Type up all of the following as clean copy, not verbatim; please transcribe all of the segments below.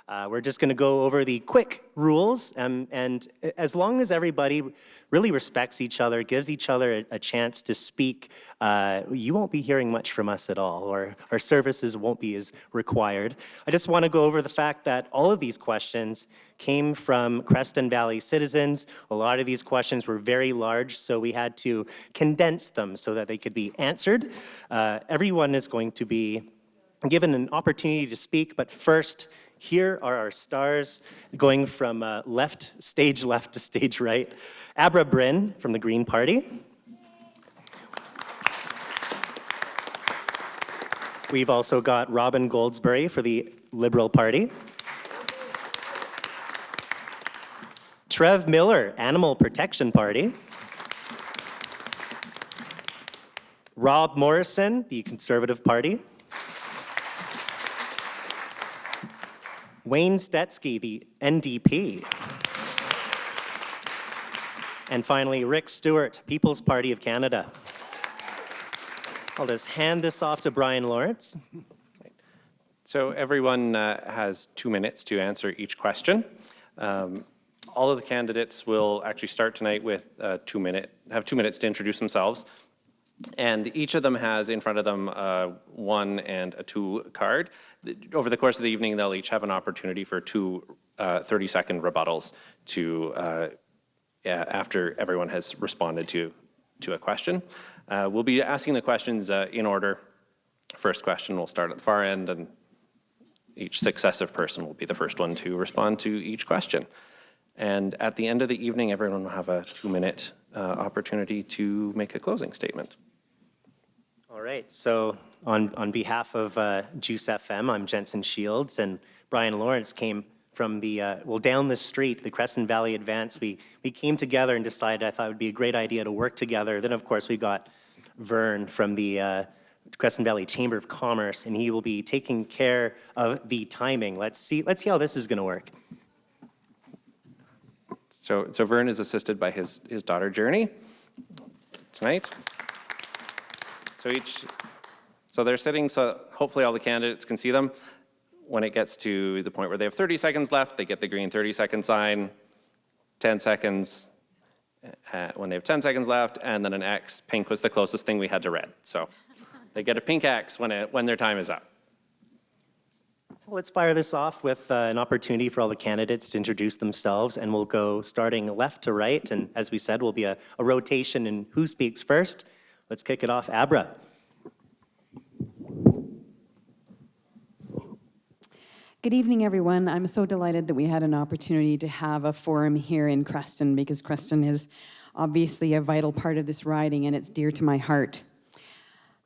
We're just going to go over the quick rules, and as long as everybody really respects each other, gives each other a chance to speak, you won't be hearing much from us at all, or our services won't be as required. I just want to go over the fact that all of these questions came from Creston Valley citizens. A lot of these questions were very large, so we had to condense them so that they could be answered. Everyone is going to be given an opportunity to speak, but first, here are our stars going from stage left to stage right. Abra Bryn from the Green Party. We've also got Robin Goldsberry for the Liberal Party. Trev Miller, Animal Protection Party. Rob Morrison, the Conservative Party. Wayne Stetsky, the NDP. And finally, Rick Stewart, People's Party of Canada. I'll just hand this off to Brian Lawrence. So everyone has 2 minutes to answer each question. All of the candidates will actually start tonight with 2 minutes to introduce themselves. And each of them has in front of them a 1 and a 2 card. Over the course of the evening, they'll each have an opportunity for 2 30-second rebuttals after everyone has responded to a question. We'll be asking the questions in order. First question will start at the far end, and each successive person will be the first one to respond to each question. And at the end of the evening, everyone will have a 2-minute opportunity to make a closing statement. All right, so on behalf of Juice FM, I'm Jensen Shields, and Brian Lawrence came from down the street, the Creston Valley Advance. We came together and decided I thought it would be a great idea to work together. Then, of course, we got Vern from the Creston Valley Chamber of Commerce, and he will be taking care of the timing. Let's see how this is going to work. So Vern is assisted by his daughter, Journey, tonight. So they're sitting, so hopefully all the candidates can see them. When it gets to the point where they have 30 seconds left, they get the green 30-second sign, 10 seconds, when they have 10 seconds left, and then an X. Pink was the closest thing we had to red. So they get a pink X when their time is up. Let's fire this off with an opportunity for all the candidates to introduce themselves, and we'll go starting left to right. And as we said, will be a rotation in who speaks first. Let's kick it off. Abra. Good evening, everyone. I'm so delighted that we had an opportunity to have a forum here in Creston, because Creston is obviously a vital part of this riding, and it's dear to my heart.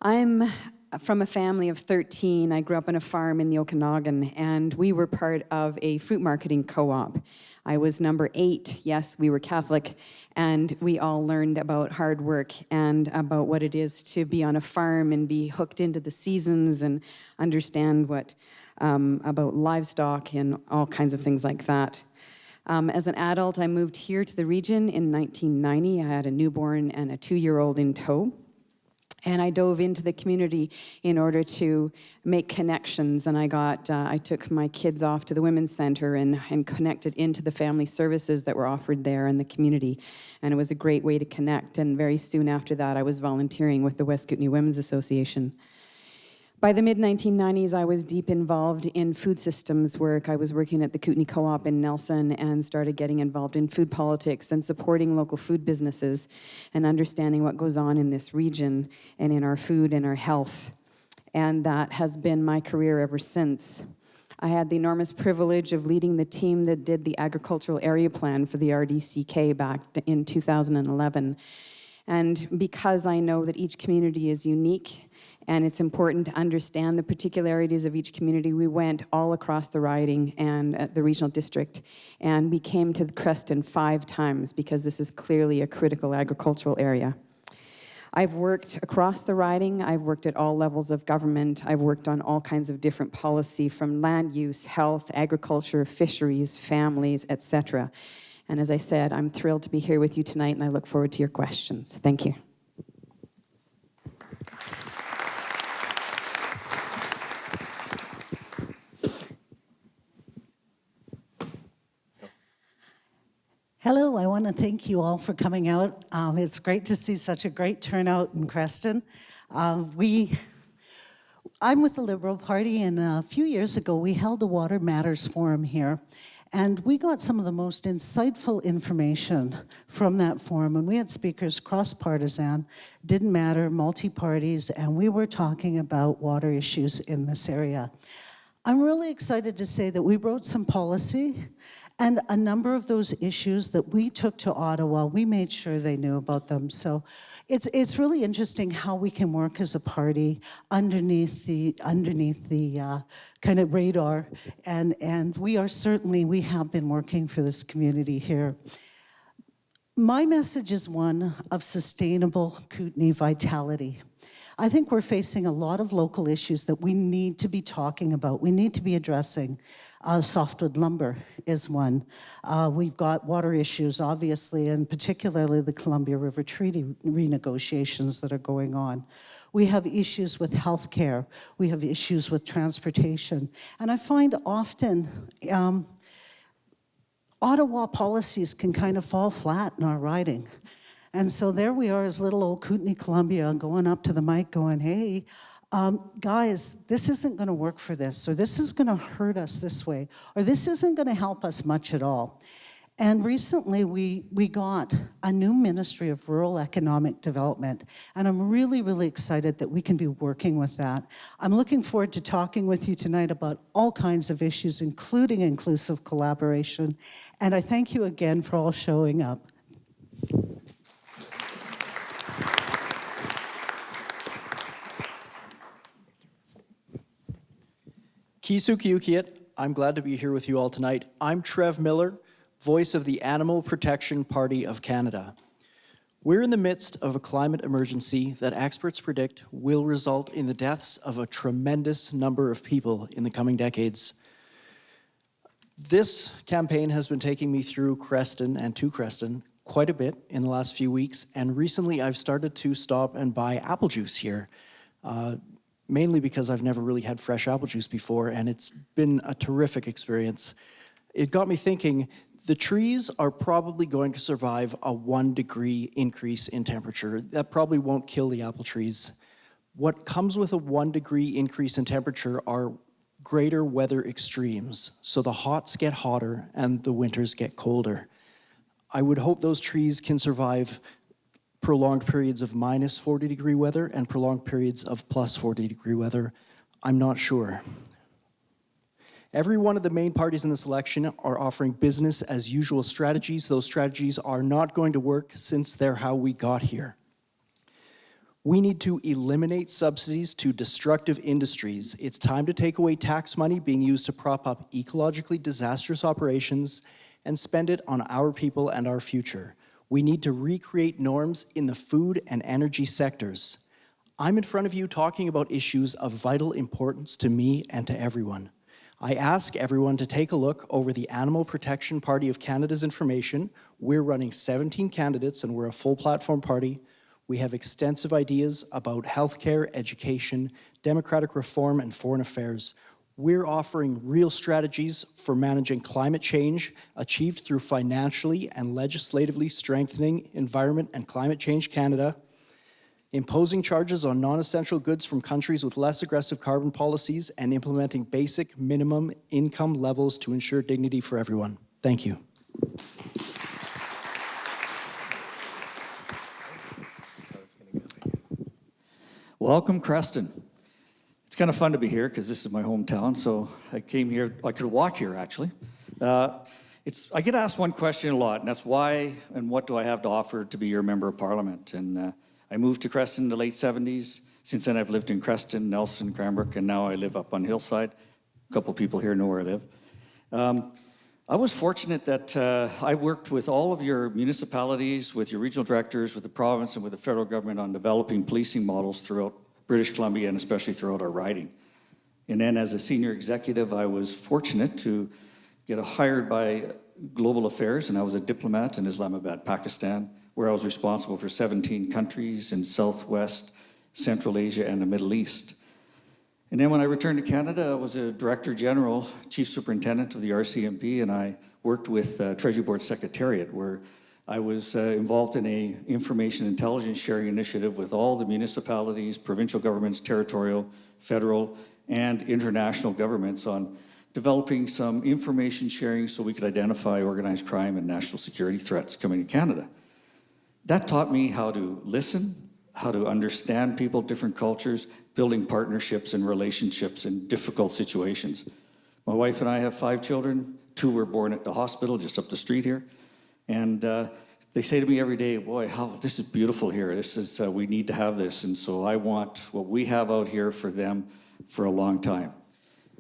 I'm from a family of 13. I grew up on a farm in the Okanagan, and we were part of a fruit marketing co-op. I was number 8. Yes, we were Catholic, and we all learned about hard work and about what it is to be on a farm and be hooked into the seasons and understand what about livestock and all kinds of things like that. As an adult, I moved here to the region in 1990. I had a newborn and a 2-year-old in tow. And I dove into the community in order to make connections. And I took my kids off to the Women's Center and connected into the family services that were offered there in the community. And it was a great way to connect. And very soon after that, I was volunteering with the West Kootenay Women's Association. By the mid-1990s, I was deep involved in food systems work. I was working at the Kootenay Co-op in Nelson and started getting involved in food politics and supporting local food businesses and understanding what goes on in this region and in our food and our health. And that has been my career ever since. I had the enormous privilege of leading the team that did the agricultural area plan for the RDCK back in 2011. And because I know that each community is unique, and it's important to understand the particularities of each community, we went all across the riding and the regional district, and we came to Creston 5 times because this is clearly a critical agricultural area. I've worked across the riding. I've worked at all levels of government. I've worked on all kinds of different policy, from land use, health, agriculture, fisheries, families, etc. And as I said, I'm thrilled to be here with you tonight, and I look forward to your questions. Thank you. Hello, I want to thank you all for coming out. It's great to see such a great turnout in Creston. I'm with the Liberal Party, and a few years ago we held a Water Matters Forum here, and we got some of the most insightful information from that forum, and we had speakers cross-partisan, didn't matter, multi-parties, and we were talking about water issues in this area. I'm really excited to say that we wrote some policy, and a number of those issues that we took to Ottawa, we made sure they knew about them. So it's really interesting how we can work as a party underneath the kind of radar. And we have been working for this community here. My message is one of sustainable Kootenay vitality. I think we're facing a lot of local issues that we need to be talking about. We need to be addressing. Softwood lumber is one. We've got water issues, obviously, and particularly the Columbia River Treaty renegotiations that are going on. We have issues with healthcare. We have issues with transportation. And I find often Ottawa policies can kind of fall flat in our riding. And so there we are as little old Kootenay, Columbia, going up to the mic going, hey, guys, this isn't going to work for this, or this is going to hurt us this way, or this isn't going to help us much at all. And recently we got a new Ministry of Rural Economic Development, and I'm really, really excited that we can be working with that. I'm looking forward to talking with you tonight about all kinds of issues, including inclusive collaboration. And I thank you again for all showing up. Kisukiukiat, I'm glad to be here with you all tonight. I'm Trev Miller, voice of the Animal Protection Party of Canada. We're in the midst of a climate emergency that experts predict will result in the deaths of a tremendous number of people in the coming decades. This campaign has been taking me through Creston and to Creston quite a bit in the last few weeks, and recently I've started to stop and buy apple juice here. Mainly because I've never really had fresh apple juice before, and it's been a terrific experience. It got me thinking, the trees are probably going to survive a 1 degree increase in temperature. That probably won't kill the apple trees. What comes with a 1 degree increase in temperature are greater weather extremes. So the hots get hotter and the winters get colder. I would hope those trees can survive prolonged periods of minus 40 degree weather and prolonged periods of plus 40 degree weather. I'm not sure. Every one of the main parties in this election are offering business as usual strategies. Those strategies are not going to work since they're how we got here. We need to eliminate subsidies to destructive industries. It's time to take away tax money being used to prop up ecologically disastrous operations and spend it on our people and our future. We need to recreate norms in the food and energy sectors. I'm in front of you talking about issues of vital importance to me and to everyone. I ask everyone to take a look over the Animal Protection Party of Canada's information. We're running 17 candidates and we're a full platform party. We have extensive ideas about healthcare, education, democratic reform, and foreign affairs. We're offering real strategies for managing climate change achieved through financially and legislatively strengthening Environment and Climate Change Canada, imposing charges on non-essential goods from countries with less aggressive carbon policies, and implementing basic minimum income levels to ensure dignity for everyone. Thank you. Welcome, Creston. It's kind of fun to be here because this is my hometown, so I came here. I could walk here, actually. I get asked one question a lot, and that's why and what do I have to offer to be your member of parliament? And I moved to Creston in the late 70s. Since then, I've lived in Creston, Nelson, Cranbrook, and now I live up on Hillside. A couple people here know where I live. I was fortunate that I worked with all of your municipalities, with your regional directors, with the province, and with the federal government on developing policing models throughout British Columbia and especially throughout our riding. And then as a senior executive, I was fortunate to get hired by Global Affairs, and I was a diplomat in Islamabad, Pakistan, where I was responsible for 17 countries in Southwest, Central Asia, and the Middle East. And then when I returned to Canada, I was a Director General, Chief Superintendent of the RCMP, and I worked with Treasury Board Secretariat, where I was involved in a information intelligence sharing initiative with all the municipalities, provincial governments, territorial, federal, and international governments on developing some information sharing so we could identify organized crime and national security threats coming to Canada. That taught me how to listen, how to understand people, different cultures, building partnerships and relationships in difficult situations. My wife and I have 5 children. 2 were born at the hospital just up the street here. And they say to me every day, boy, this is beautiful here. This is, we need to have this. And so I want what we have out here for them for a long time.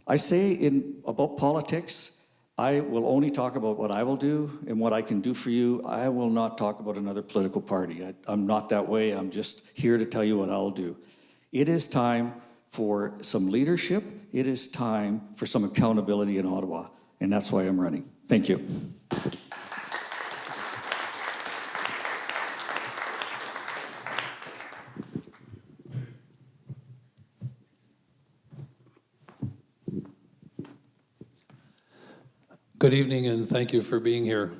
I say about politics, I will only talk about what I will do and what I can do for you. I will not talk about another political party. I'm not that way. I'm just here to tell you what I'll do. It is time for some leadership. It is time for some accountability in Ottawa. And that's why I'm running. Thank you. Good evening, and thank you for being here.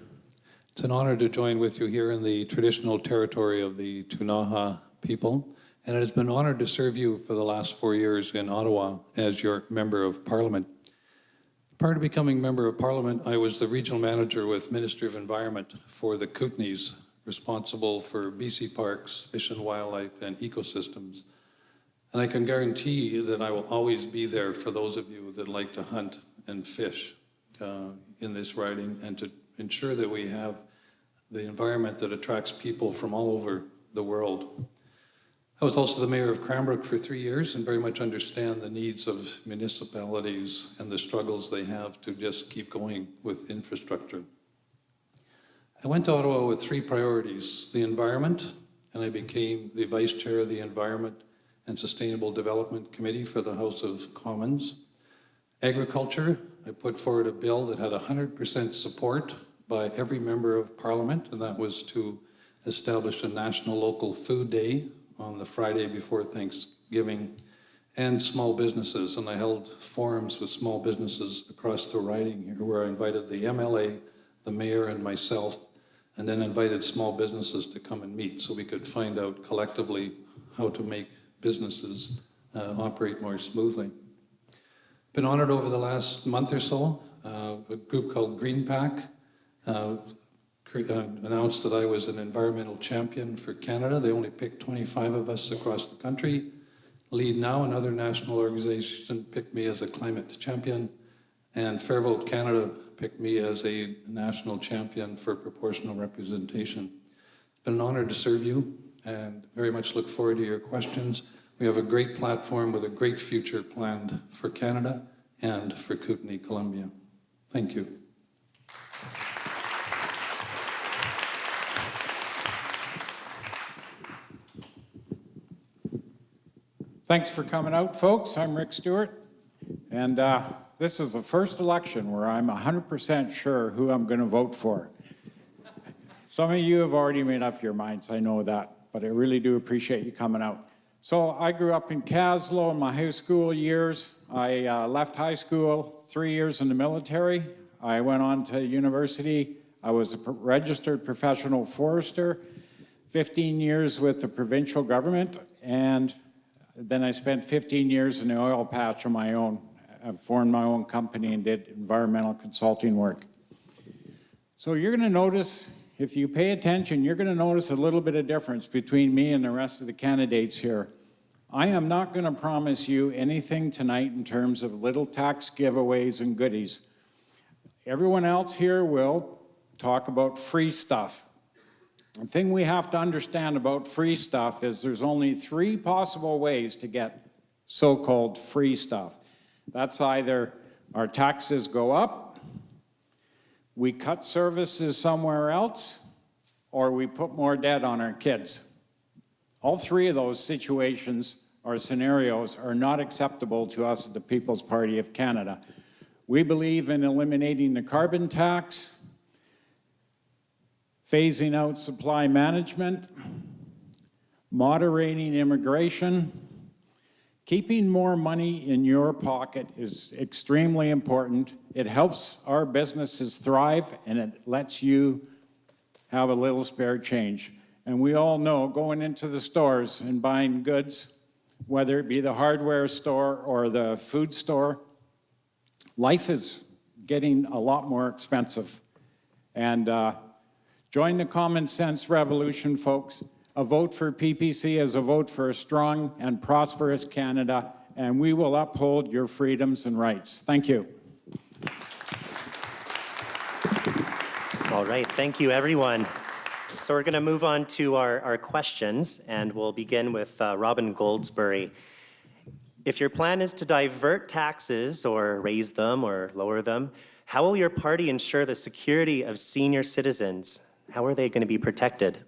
It's an honor to join with you here in the traditional territory of the Ktunaxa people, and it has been an honor to serve you for the last 4 years in Ottawa as your Member of Parliament. Prior to becoming Member of Parliament, I was the Regional Manager with Ministry of Environment for the Kootenays, responsible for BC Parks, Fish and Wildlife, and Ecosystems. And I can guarantee you that I will always be there for those of you that like to hunt and fish in this riding, and to ensure that we have the environment that attracts people from all over the world. I was also the Mayor of Cranbrook for 3 years and very much understand the needs of municipalities and the struggles they have to just keep going with infrastructure. I went to Ottawa with 3 priorities: the environment, and I became the Vice Chair of the Environment and Sustainable Development Committee for the House of Commons. Agriculture, I put forward a bill that had 100% support by every Member of Parliament, and that was to establish a National Local Food Day on the Friday before Thanksgiving, and small businesses. And I held forums with small businesses across the riding here, where I invited the MLA, the Mayor, and myself, and then invited small businesses to come and meet so we could find out collectively how to make businesses operate more smoothly. Been honored over the last month or so. A group called Green Pack announced that I was an environmental champion for Canada. They only picked 25 of us across the country. Lead Now, another national organization, picked me as a climate champion. And Fair Vote Canada picked me as a national champion for proportional representation. It's been an honor to serve you, and very much look forward to your questions. We have a great platform with a great future planned for Canada and for Kootenay, Columbia. Thank you. Thanks for coming out, folks. I'm Rick Stewart, and this is the first election where I'm 100% sure who I'm going to vote for. Some of you have already made up your minds, I know that, but I really do appreciate you coming out. So I grew up in Caslow in my high school years. I left high school, 3 years in the military. I went on to university. I was a registered professional forester, 15 years with the provincial government, and then I spent 15 years in the oil patch on my own. I formed my own company and did environmental consulting work. So you're going to notice, if you pay attention, you're going to notice a little bit of difference between me and the rest of the candidates here. I am not going to promise you anything tonight in terms of little tax giveaways and goodies. Everyone else here will talk about free stuff. The thing we have to understand about free stuff is there's only 3 possible ways to get so-called free stuff. That's either our taxes go up, we cut services somewhere else, or we put more debt on our kids. All 3 of those situations or scenarios are not acceptable to us at the People's Party of Canada. We believe in eliminating the carbon tax, phasing out supply management, moderating immigration, Keeping more money in your pocket is extremely important. It helps our businesses thrive, and it lets you have a little spare change. And we all know going into the stores and buying goods, whether it be the hardware store or the food store, life is getting a lot more expensive. And join the common sense revolution, folks. A vote for PPC is a vote for a strong and prosperous Canada, and we will uphold your freedoms and rights. Thank you. All right, thank you, everyone. So we're going to move on to our questions, and we'll begin with Robin Goldsberry. If your plan is to divert taxes or raise them or lower them, how will your party ensure the security of senior citizens? How are they going to be protected?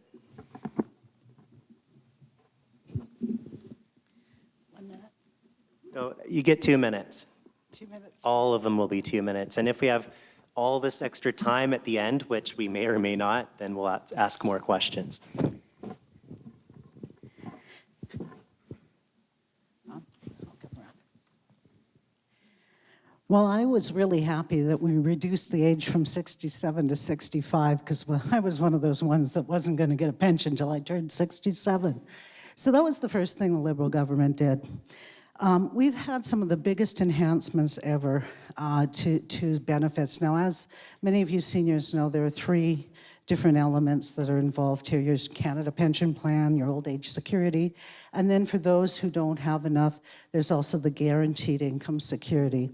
No, you get 2 minutes. 2 minutes. All of them will be 2 minutes. And if we have all this extra time at the end, which we may or may not, then we'll ask more questions. Well, I was really happy that we reduced the age from 67 to 65 because I was one of those ones that wasn't going to get a pension until I turned 67. So that was the first thing the Liberal government did. We've had some of the biggest enhancements ever to benefits. Now, as many of you seniors know, there are 3 different elements that are involved here. Your Canada Pension Plan, your old age security, and then for those who don't have enough, there's also the guaranteed income security.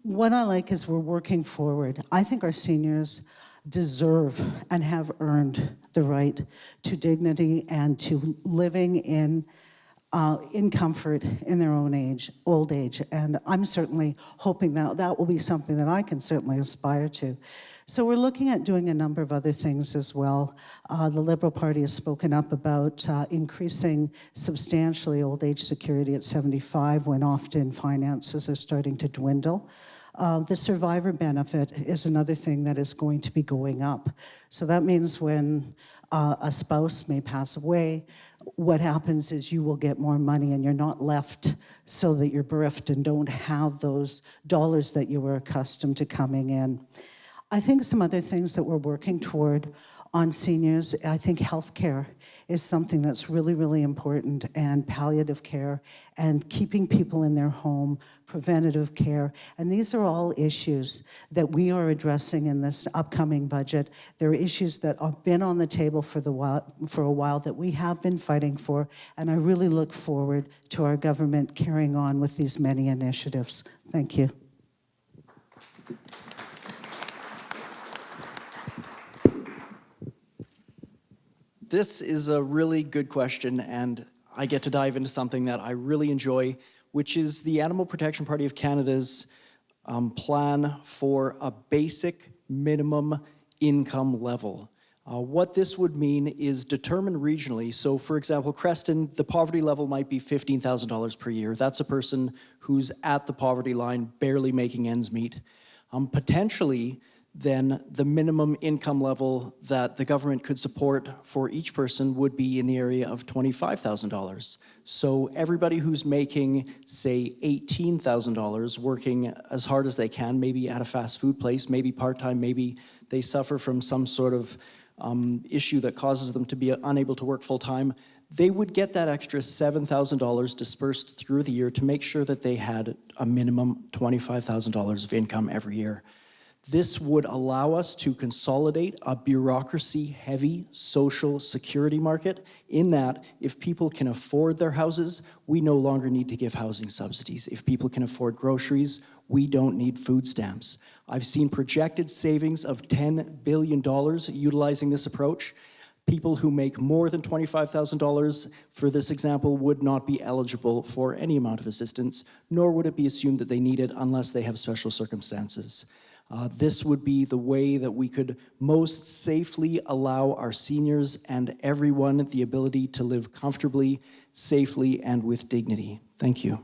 What I like is we're working forward. I think our seniors deserve and have earned the right to dignity and to living in comfort in their own old age. And I'm certainly hoping that that will be something that I can certainly aspire to. So we're looking at doing a number of other things as well. The Liberal Party has spoken up about increasing substantially old age security at 75 when often finances are starting to dwindle. The survivor benefit is another thing that is going to be going up. So that means when a spouse may pass away, what happens is you will get more money and you're not left so that you're bereft and don't have those dollars that you were accustomed to coming in. I think some other things that we're working toward on seniors, I think healthcare is something that's really, really important, and palliative care and keeping people in their home, preventative care. And these are all issues that we are addressing in this upcoming budget. There are issues that have been on the table for a while that we have been fighting for, and I really look forward to our government carrying on with these many initiatives. Thank you. This is a really good question, and I get to dive into something that I really enjoy, which is the Animal Protection Party of Canada's plan for a basic minimum income level. What this would mean is determined regionally. So for example, Creston, the poverty level might be $15,000 per year. That's a person who's at the poverty line, barely making ends meet. Potentially, then the minimum income level that the government could support for each person would be in the area of $25,000. So everybody who's making, say, $18,000, working as hard as they can, maybe at a fast food place, maybe part-time, maybe they suffer from some sort of issue that causes them to be unable to work full-time, they would get that extra $7,000 dispersed through the year to make sure that they had a minimum $25,000 of income every year. This would allow us to consolidate a bureaucracy-heavy social security market in that if people can afford their houses, we no longer need to give housing subsidies. If people can afford groceries, we don't need food stamps. I've seen projected savings of $10 billion utilizing this approach. People who make more than $25,000, for this example, would not be eligible for any amount of assistance, nor would it be assumed that they need it unless they have special circumstances. This would be the way that we could most safely allow our seniors and everyone the ability to live comfortably, safely, and with dignity. Thank you.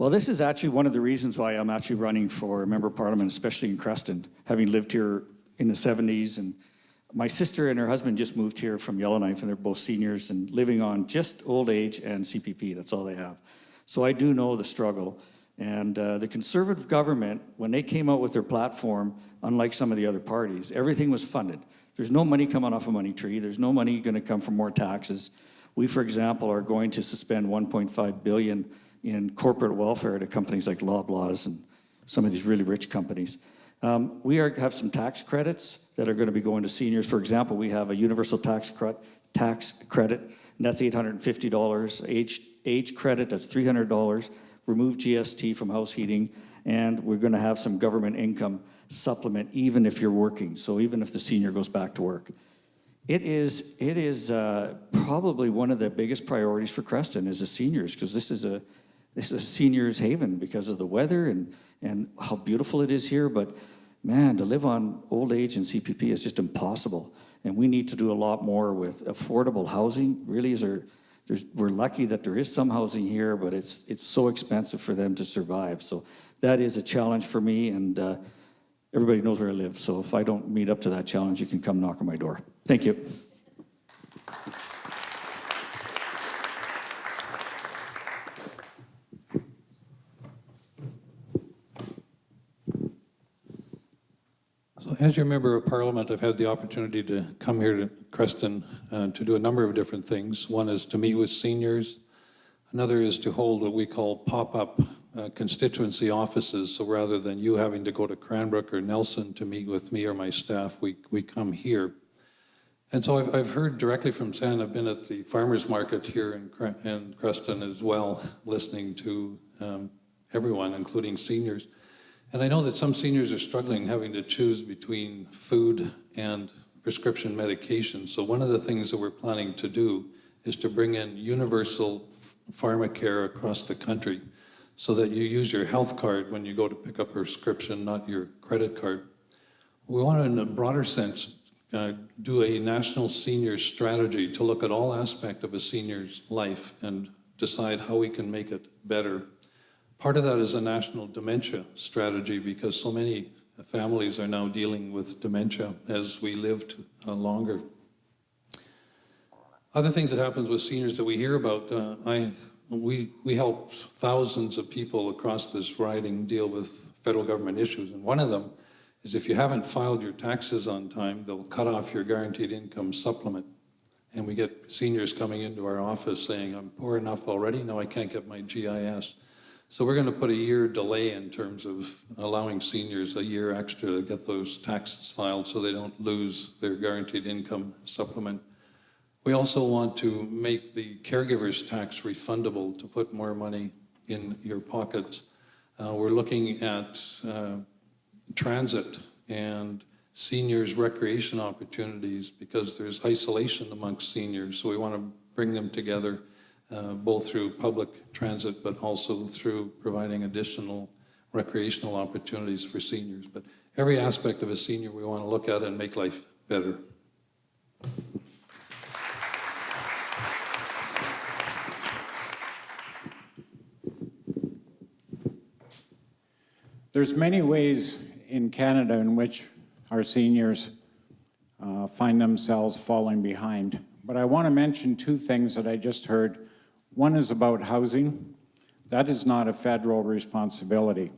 Well, this is actually one of the reasons why I'm actually running for Member of Parliament, especially in Creston, having lived here in the 70s. And my sister and her husband just moved here from Yellowknife, and they're both seniors and living on just old age and CPP. That's all they have. So I do know the struggle. And the Conservative government, when they came out with their platform, unlike some of the other parties, everything was funded. There's no money coming off a money tree. There's no money going to come from more taxes. We, for example, are going to suspend $1.5 billion in corporate welfare to companies like Loblaws and some of these really rich companies. We have some tax credits that are going to be going to seniors. For example, we have a universal tax credit, and that's $850. Age credit, that's $300. Remove GST from house heating, and we're going to have some government income supplement even if you're working, so even if the senior goes back to work. It is probably one of the biggest priorities for Creston is the seniors, because this is a seniors haven because of the weather and how beautiful it is here. But man, to live on old age and CPP is just impossible. And we need to do a lot more with affordable housing. Really, we're lucky that there is some housing here, but it's so expensive for them to survive. So that is a challenge for me, and everybody knows where I live. So if I don't meet up to that challenge, you can come knock on my door. Thank you. So as your member of parliament, I've had the opportunity to come here to Creston to do a number of different things. One is to meet with seniors. Another is to hold what we call pop-up constituency offices. So rather than you having to go to Cranbrook or Nelson to meet with me or my staff, we come here. And so I've heard directly from San. I've been at the farmers market here in Creston as well, listening to everyone, including seniors. And I know that some seniors are struggling, having to choose between food and prescription medication. So one of the things that we're planning to do is to bring in universal pharmacare across the country so that you use your health card when you go to pick up a prescription, not your credit card. We want to, in a broader sense, do a national senior strategy to look at all aspects of a senior's life and decide how we can make it better. Part of that is a national dementia strategy, because so many families are now dealing with dementia as we live longer. Other things that happens with seniors that we hear about, we help thousands of people across this riding deal with federal government issues, and one of them is if you haven't filed your taxes on time, they'll cut off your guaranteed income supplement. And we get seniors coming into our office saying, I'm poor enough already, now I can't get my GIS. So we're going to put a year delay in terms of allowing seniors a year extra to get those taxes filed so they don't lose their guaranteed income supplement. We also want to make the caregiver's tax refundable to put more money in your pockets. We're looking at transit and seniors' recreation opportunities because there's isolation amongst seniors. So we want to bring them together both through public transit, but also through providing additional recreational opportunities for seniors. But every aspect of a senior we want to look at and make life better. There's many ways in Canada in which our seniors find themselves falling behind. But I want to mention two things that I just heard. One is about housing. That is not a federal responsibility.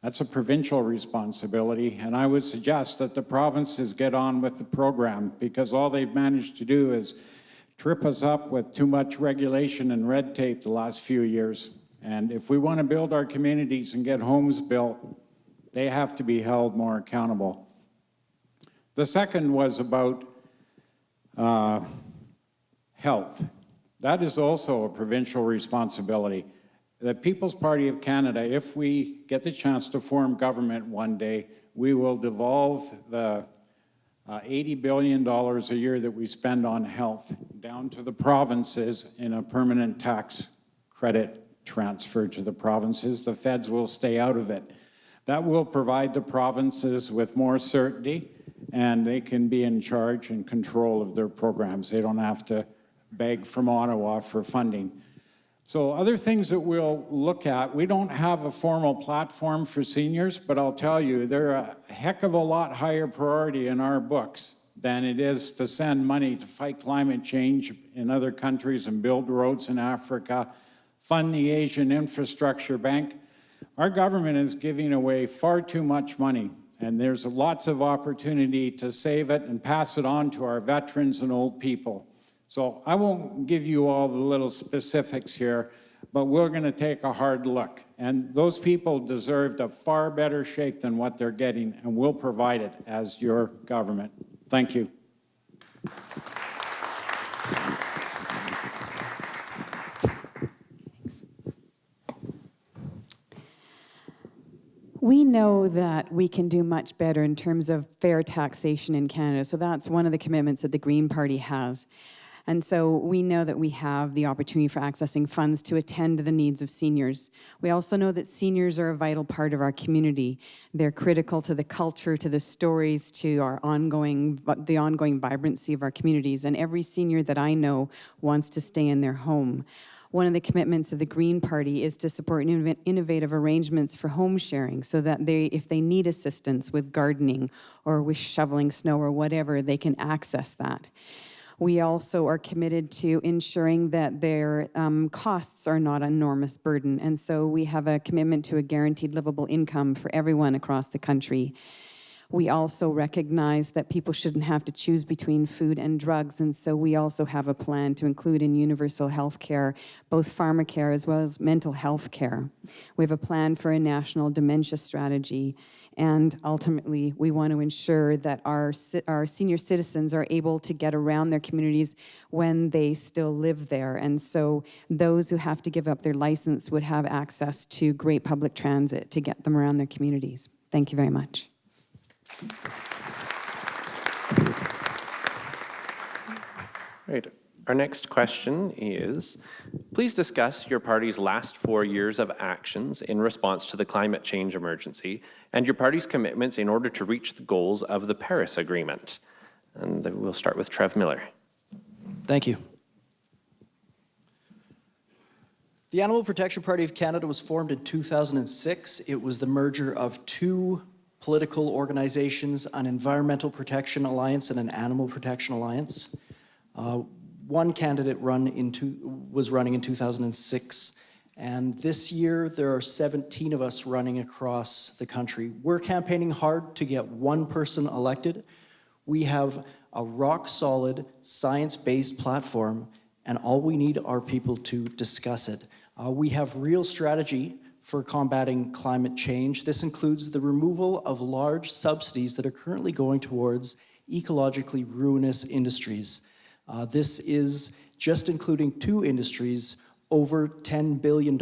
That's a provincial responsibility, and I would suggest that the provinces get on with the program, because all they've managed to do is trip us up with too much regulation and red tape the last few years. And if we want to build our communities and get homes built, they have to be held more accountable. The second was about health. That is also a provincial responsibility. The People's Party of Canada, if we get the chance to form government one day, we will devolve the $80 billion a year that we spend on health down to the provinces in a permanent tax credit transfer to the provinces. The feds will stay out of it. That will provide the provinces with more certainty, and they can be in charge and control of their programs. They don't have to beg from Ottawa for funding. So other things that we'll look at, we don't have a formal platform for seniors, but I'll tell you, they're a heck of a lot higher priority in our books than it is to send money to fight climate change in other countries and build roads in Africa, fund the Asian Infrastructure Bank. Our government is giving away far too much money, and there's lots of opportunity to save it and pass it on to our veterans and old people. So I won't give you all the little specifics here, but we're going to take a hard look. And those people deserved a far better shake than what they're getting, and we'll provide it as your government. Thank you. We know that we can do much better in terms of fair taxation in Canada. So that's one of the commitments that the Green Party has. And so we know that we have the opportunity for accessing funds to attend to the needs of seniors. We also know that seniors are a vital part of our community. They're critical to the culture, to the stories, to the ongoing vibrancy of our communities. And every senior that I know wants to stay in their home. One of the commitments of the Green Party is to support innovative arrangements for home sharing so that if they need assistance with gardening or with shoveling snow or whatever, they can access that. We also are committed to ensuring that their costs are not an enormous burden. And so we have a commitment to a guaranteed livable income for everyone across the country. We also recognize that people shouldn't have to choose between food and drugs, and so we also have a plan to include in universal health care both pharmacare as well as mental health care. We have a plan for a national dementia strategy, and ultimately we want to ensure that our senior citizens are able to get around their communities when they still live there. And so those who have to give up their license would have access to great public transit to get them around their communities. Thank you very much. Right. Our next question is, please discuss your party's last 4 years of actions in response to the climate change emergency and your party's commitments in order to reach the goals of the Paris Agreement. And we'll start with Trev Miller. Thank you. The Animal Protection Party of Canada was formed in 2006. It was the merger of two political organizations, an Environmental Protection Alliance and an Animal Protection Alliance. One candidate was running in 2006, and this year there are 17 of us running across the country. We're campaigning hard to get one person elected. We have a rock-solid, science-based platform, and all we need are people to discuss it. We have real strategy for combating climate change. This includes the removal of large subsidies that are currently going towards ecologically ruinous industries. This is just including two industries, over $10 billion.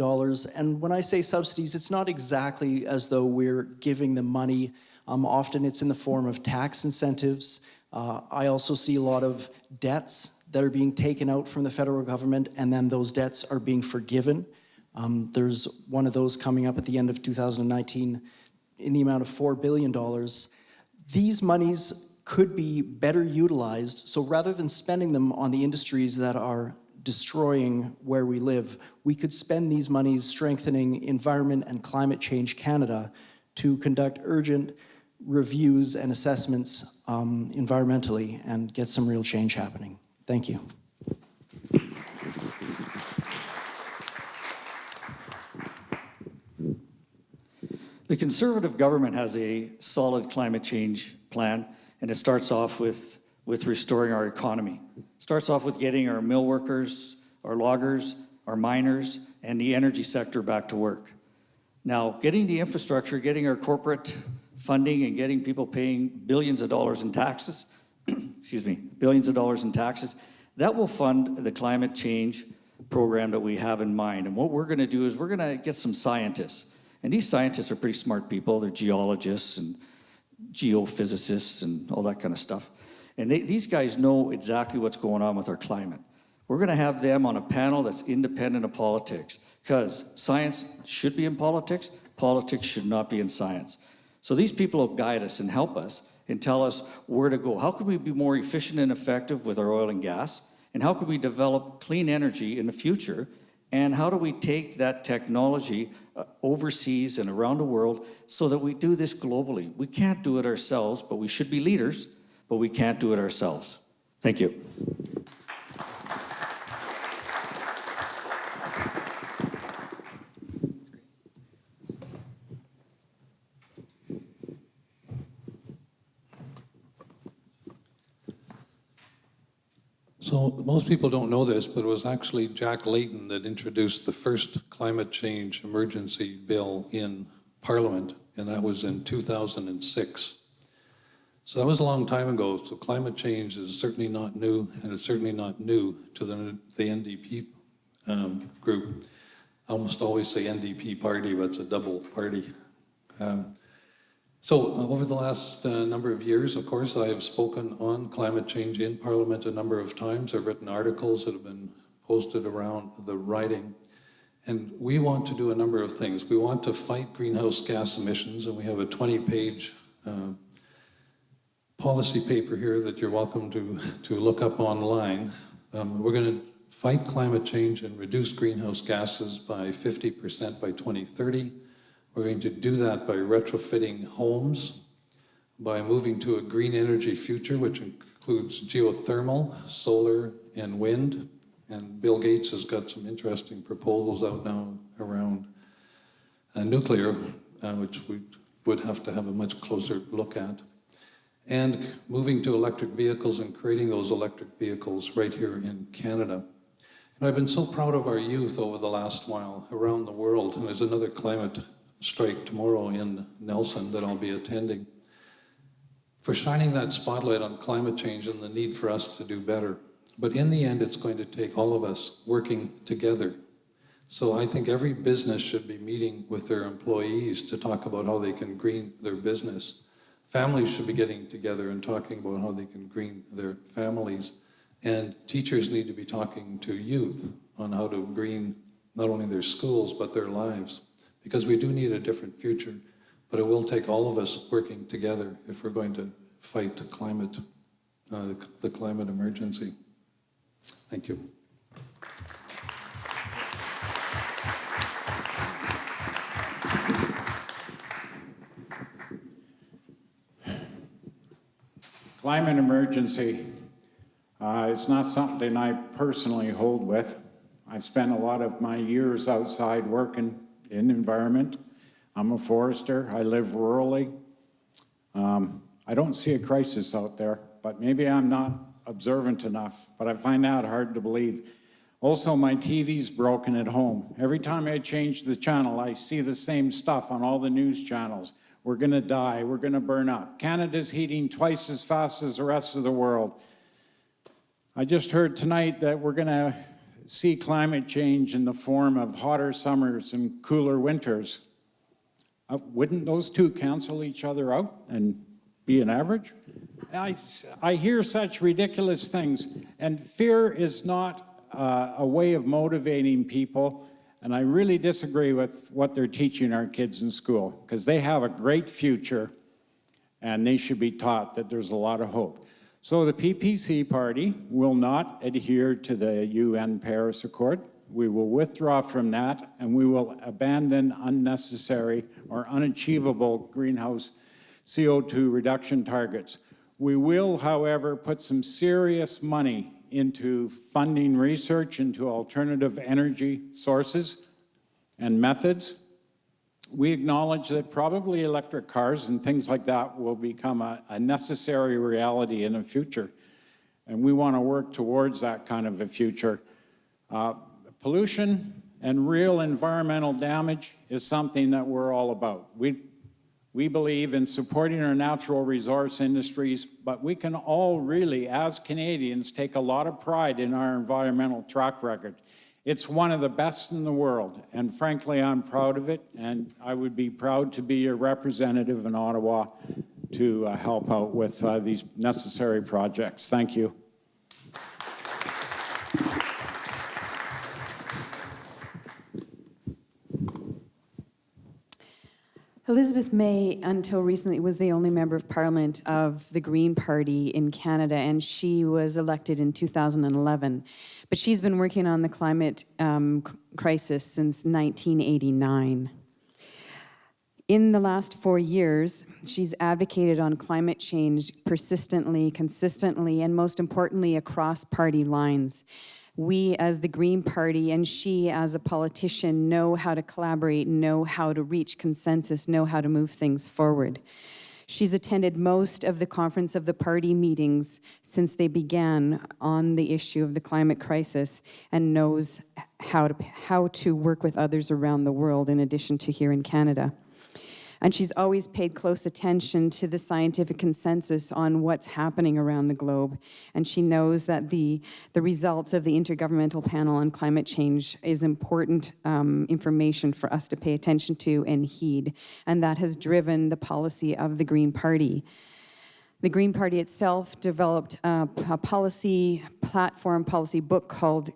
And when I say subsidies, it's not exactly as though we're giving them money. Often it's in the form of tax incentives. I also see a lot of debts that are being taken out from the federal government, and then those debts are being forgiven. There's one of those coming up at the end of 2019 in the amount of $4 billion. These monies could be better utilized, so rather than spending them on the industries that are destroying where we live, we could spend these monies strengthening Environment and Climate Change Canada to conduct urgent reviews and assessments environmentally and get some real change happening. Thank you. The Conservative government has a solid climate change plan, and it starts off with restoring our economy. It starts off with getting our mill workers, our loggers, our miners, and the energy sector back to work. Now, getting the infrastructure, getting our corporate funding, and getting people paying billions of dollars in taxes, billions of dollars in taxes, that will fund the climate change program that we have in mind. And what we're going to do is we're going to get some scientists. And these scientists are pretty smart people. They're geologists and geophysicists and all that kind of stuff. And these guys know exactly what's going on with our climate. We're going to have them on a panel that's independent of politics, because science should be in politics, politics should not be in science. So these people will guide us and help us and tell us where to go. How can we be more efficient and effective with our oil and gas? And how can we develop clean energy in the future And how do we take that technology overseas and around the world so that we do this globally? We can't do it ourselves, but we should be leaders, but we can't do it ourselves. Thank you. So most people don't know this, but it was actually Jack Layton that introduced the first climate change emergency bill in Parliament, and that was in 2006. So that was a long time ago. So climate change is certainly not new, and it's certainly not new to the NDP group. I almost always say NDP party, but it's a double party. So over the last number of years, of course, I have spoken on climate change in Parliament a number of times. I've written articles that have been posted around the riding. And we want to do a number of things. We want to fight greenhouse gas emissions, and we have a 20-page policy paper here that you're welcome to look up online. We're going to fight climate change and reduce greenhouse gases by 50% by 2030. We're going to do that by retrofitting homes, by moving to a green energy future, which includes geothermal, solar, and wind. And Bill Gates has got some interesting proposals out now around nuclear, which we would have to have a much closer look at. And moving to electric vehicles and creating those electric vehicles right here in Canada. And I've been so proud of our youth over the last while around the world, and there's another climate strike tomorrow in Nelson that I'll be attending, for shining that spotlight on climate change and the need for us to do better. But in the end, it's going to take all of us working together. So I think every business should be meeting with their employees to talk about how they can green their business. Families should be getting together and talking about how they can green their families. And teachers need to be talking to youth on how to green not only their schools, but their lives. Because we do need a different future, but it will take all of us working together if we're going to fight the climate emergency. Thank you. Climate emergency is not something I personally hold with. I've spent a lot of my years outside working in environment. I'm a forester. I live rurally. I don't see a crisis out there, but maybe I'm not observant enough, but I find that hard to believe. Also, my TV's broken at home. Every time I change the channel, I see the same stuff on all the news channels. We're gonna die, we're gonna burn up. Canada's heating twice as fast as the rest of the world. I just heard tonight that we're gonna see climate change in the form of hotter summers and cooler winters. Wouldn't those two cancel each other out and be an average? I hear such ridiculous things, and fear is not a way of motivating people, and I really disagree with what they're teaching our kids in school, because they have a great future, and they should be taught that there's a lot of hope. So the PPC party will not adhere to the UN Paris Accord. We will withdraw from that, and we will abandon unnecessary or unachievable greenhouse CO2 reduction targets. We will, however, put some serious money into funding research into alternative energy sources and methods. We acknowledge that probably electric cars and things like that will become a necessary reality in the future. And we want to work towards that kind of a future. Pollution and real environmental damage is something that we're all about. We believe in supporting our natural resource industries, but we can all really, as Canadians, take a lot of pride in our environmental track record. It's one of the best in the world, and frankly, I'm proud of it, and I would be proud to be your representative in Ottawa to help out with these necessary projects. Thank you. Elizabeth May, until recently, was the only member of parliament of the Green Party in Canada, and she was elected in 2011. But she's been working on the climate crisis since 1989. In the last 4 years, she's advocated on climate change persistently, consistently, and most importantly, across party lines. We as the Green Party and she as a politician know how to collaborate, know how to reach consensus, know how to move things forward. She's attended most of the Conference of the Party meetings since they began on the issue of the climate crisis and knows how to work with others around the world in addition to here in Canada. And she's always paid close attention to the scientific consensus on what's happening around the globe. And she knows that the results of the Intergovernmental Panel on Climate Change is important information for us to pay attention to and heed. And that has driven the policy of the Green Party. The Green Party itself developed a policy platform, policy book called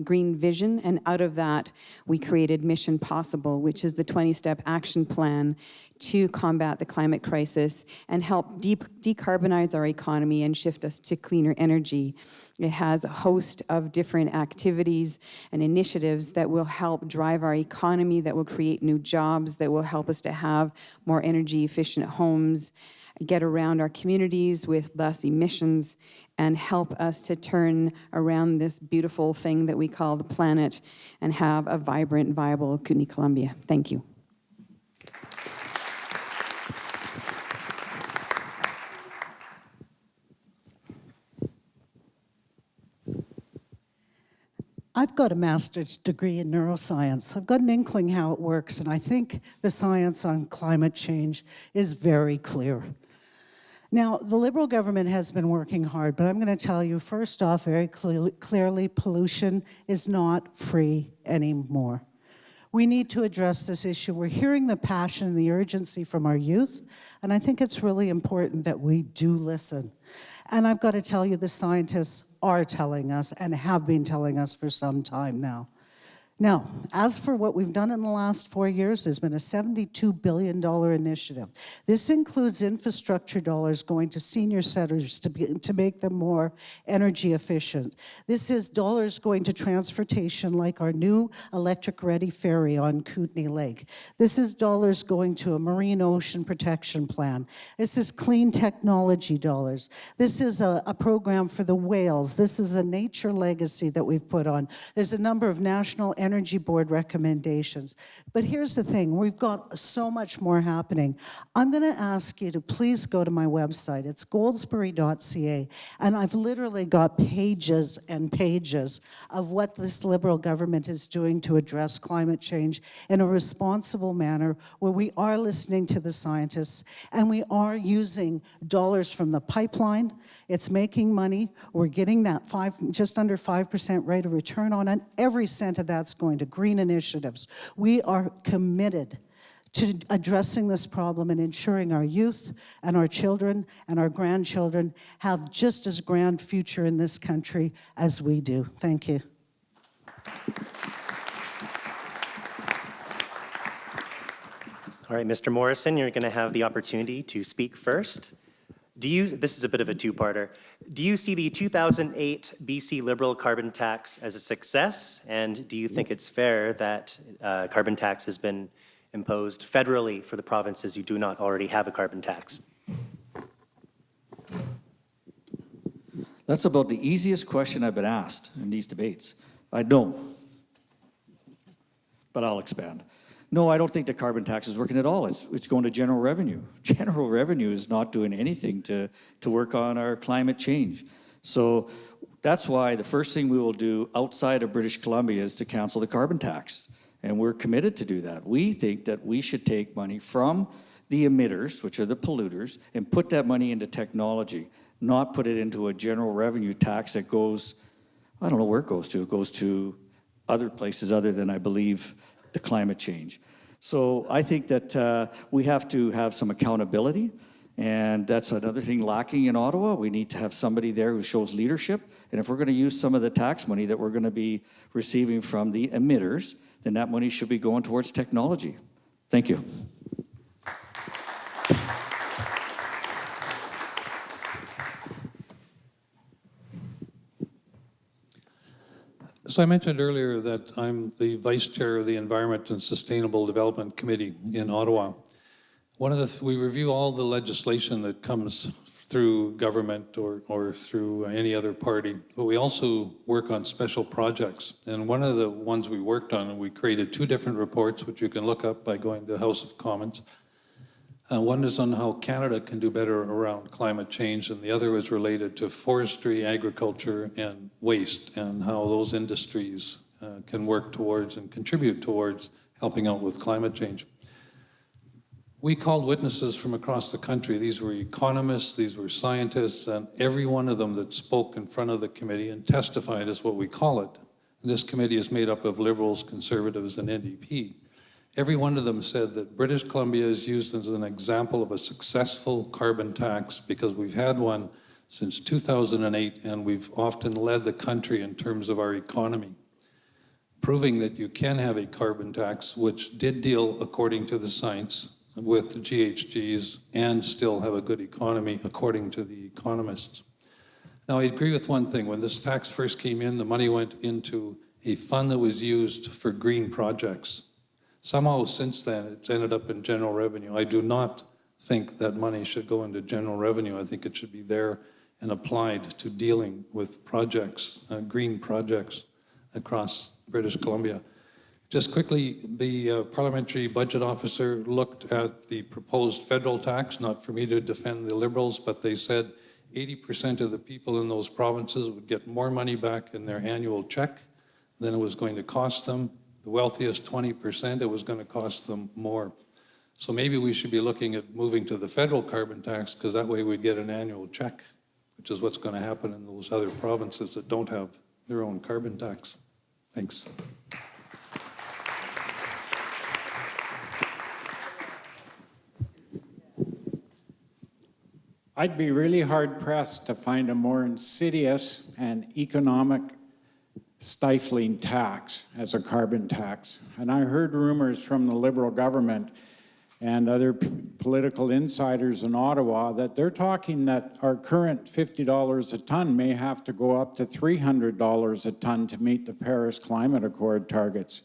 Green Vision, and out of that we created Mission Possible, which is the 20-step action plan to combat the climate crisis and help decarbonize our economy and shift us to cleaner energy. It has a host of different activities and initiatives that will help drive our economy, that will create new jobs, that will help us to have more energy-efficient homes, get around our communities with less emissions, and help us to turn around this beautiful thing that we call the planet and have a vibrant, viable Kootenay Columbia. Thank you. I've got a master's degree in neuroscience. I've got an inkling how it works, and I think the science on climate change is very clear. Now, the Liberal government has been working hard, but I'm going to tell you, first off, very clearly, pollution is not free anymore. We need to address this issue. We're hearing the passion and the urgency from our youth, and I think it's really important that we do listen. And I've got to tell you, the scientists are telling us and have been telling us for some time now. Now, as for what we've done in the last 4 years, there's been a $72 billion initiative. This includes infrastructure dollars going to senior centers to make them more energy efficient. This is dollars going to transportation like our new electric-ready ferry on Kootenay Lake. This is dollars going to a marine ocean protection plan. This is clean technology dollars. This is a program for the whales. This is a nature legacy that we've put on. There's a number of national Energy Board recommendations. But here's the thing, we've got so much more happening. I'm going to ask you to please go to my website. It's goldsbury.ca, and I've literally got pages and pages of what this Liberal government is doing to address climate change in a responsible manner, where we are listening to the scientists and we are using dollars from the pipeline. It's making money. We're getting that just under 5% rate of return on it. Every cent of that's going to green initiatives. We are committed to addressing this problem and ensuring our youth and our children and our grandchildren have just as grand future in this country as we do. Thank you. All right, Mr. Morrison, you're going to have the opportunity to speak first. This is a bit of a two-parter. Do you see the 2008 BC Liberal carbon tax as a success? And do you think it's fair that carbon tax has been imposed federally for the provinces who do not already have a carbon tax? That's about the easiest question I've been asked in these debates. I know, but I'll expand. No, I don't think the carbon tax is working at all. It's going to general revenue. General revenue is not doing anything to work on our climate change. So that's why the first thing we will do outside of British Columbia is to cancel the carbon tax. And we're committed to do that. We think that we should take money from the emitters, which are the polluters, and put that money into technology, not put it into a general revenue tax that goes, I don't know where it goes to. It goes to other places other than, I believe, the climate change. So I think that we have to have some accountability, and that's another thing lacking in Ottawa. We need to have somebody there who shows leadership, and if we're going to use some of the tax money that we're going to be receiving from the emitters, then that money should be going towards technology. Thank you. All So I mentioned earlier that I'm the vice chair of the Environment and Sustainable Development Committee in Ottawa. We review all the legislation that comes through government or through any other party, but we also work on special projects. And one of the ones we worked on, and we created 2 different reports, which you can look up by going to House of Commons. One is on how Canada can do better around climate change, and the other is related to forestry, agriculture, and waste, and how those industries can work towards and contribute towards helping out with climate change. We called witnesses from across the country. These were economists, these were scientists, and every one of them that spoke in front of the committee and testified is what we call it. And this committee is made up of Liberals, Conservatives, and NDP. Every one of them said that British Columbia is used as an example of a successful carbon tax because we've had one since 2008 and we've often led the country in terms of our economy, proving that you can have a carbon tax which did deal according to the science with GHGs and still have a good economy according to the economists. Now I agree with one thing. When this tax first came in, the money went into a fund that was used for green projects. Somehow since then, it's ended up in general revenue. I do not think that money should go into general revenue. I think it should be there and applied to dealing with projects, green projects across British Columbia. Just quickly, the parliamentary budget officer looked at the proposed federal tax, not for me to defend the Liberals, but they said 80% of the people in those provinces would get more money back in their annual check than it was going to cost them. The wealthiest 20%, it was going to cost them more. So maybe we should be looking at moving to the federal carbon tax because that way we'd get an annual check, which is what's going to happen in those other provinces that don't have their own carbon tax. Thanks. I'd be really hard-pressed to find a more insidious and economic stifling tax as a carbon tax. And I heard rumors from the Liberal government and other political insiders in Ottawa that they're talking that our current $50 a ton may have to go up to $300 a ton to meet the Paris Climate Accord targets.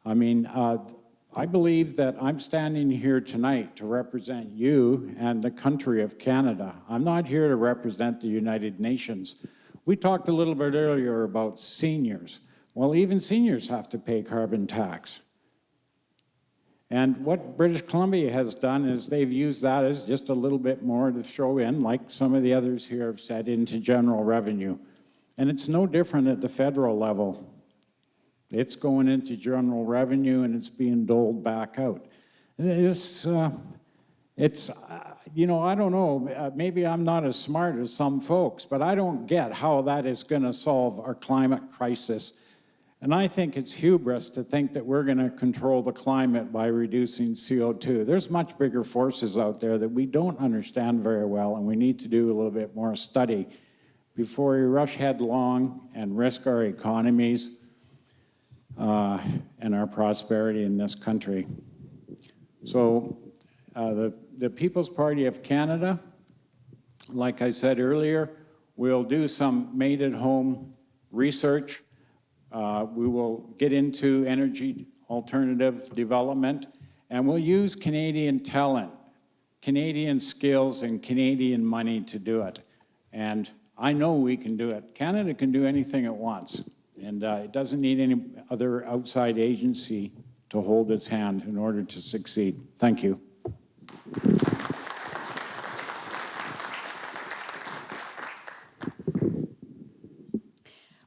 I mean, I believe that I'm standing here tonight to represent you and the country of Canada. I'm not here to represent the United Nations. We talked a little bit earlier about seniors. Well, even seniors have to pay carbon tax. And what British Columbia has done is they've used that as just a little bit more to throw in, like some of the others here have said, into general revenue. And it's no different at the federal level. It's going into general revenue and it's being doled back out. It's you know, I don't know, maybe I'm not as smart as some folks, but I don't get how that is going to solve our climate crisis. And I think it's hubris to think that we're going to control the climate by reducing CO2. There's much bigger forces out there that we don't understand very well, and we need to do a little bit more study before we rush headlong and risk our economies and our prosperity in this country. So the People's Party of Canada, like I said earlier, will do some made-at-home research. We will get into energy alternative development, and we'll use Canadian talent, Canadian skills, and Canadian money to do it. And I know we can do it. Canada can do anything it wants, and it doesn't need any other outside agency to hold its hand in order to succeed. Thank you.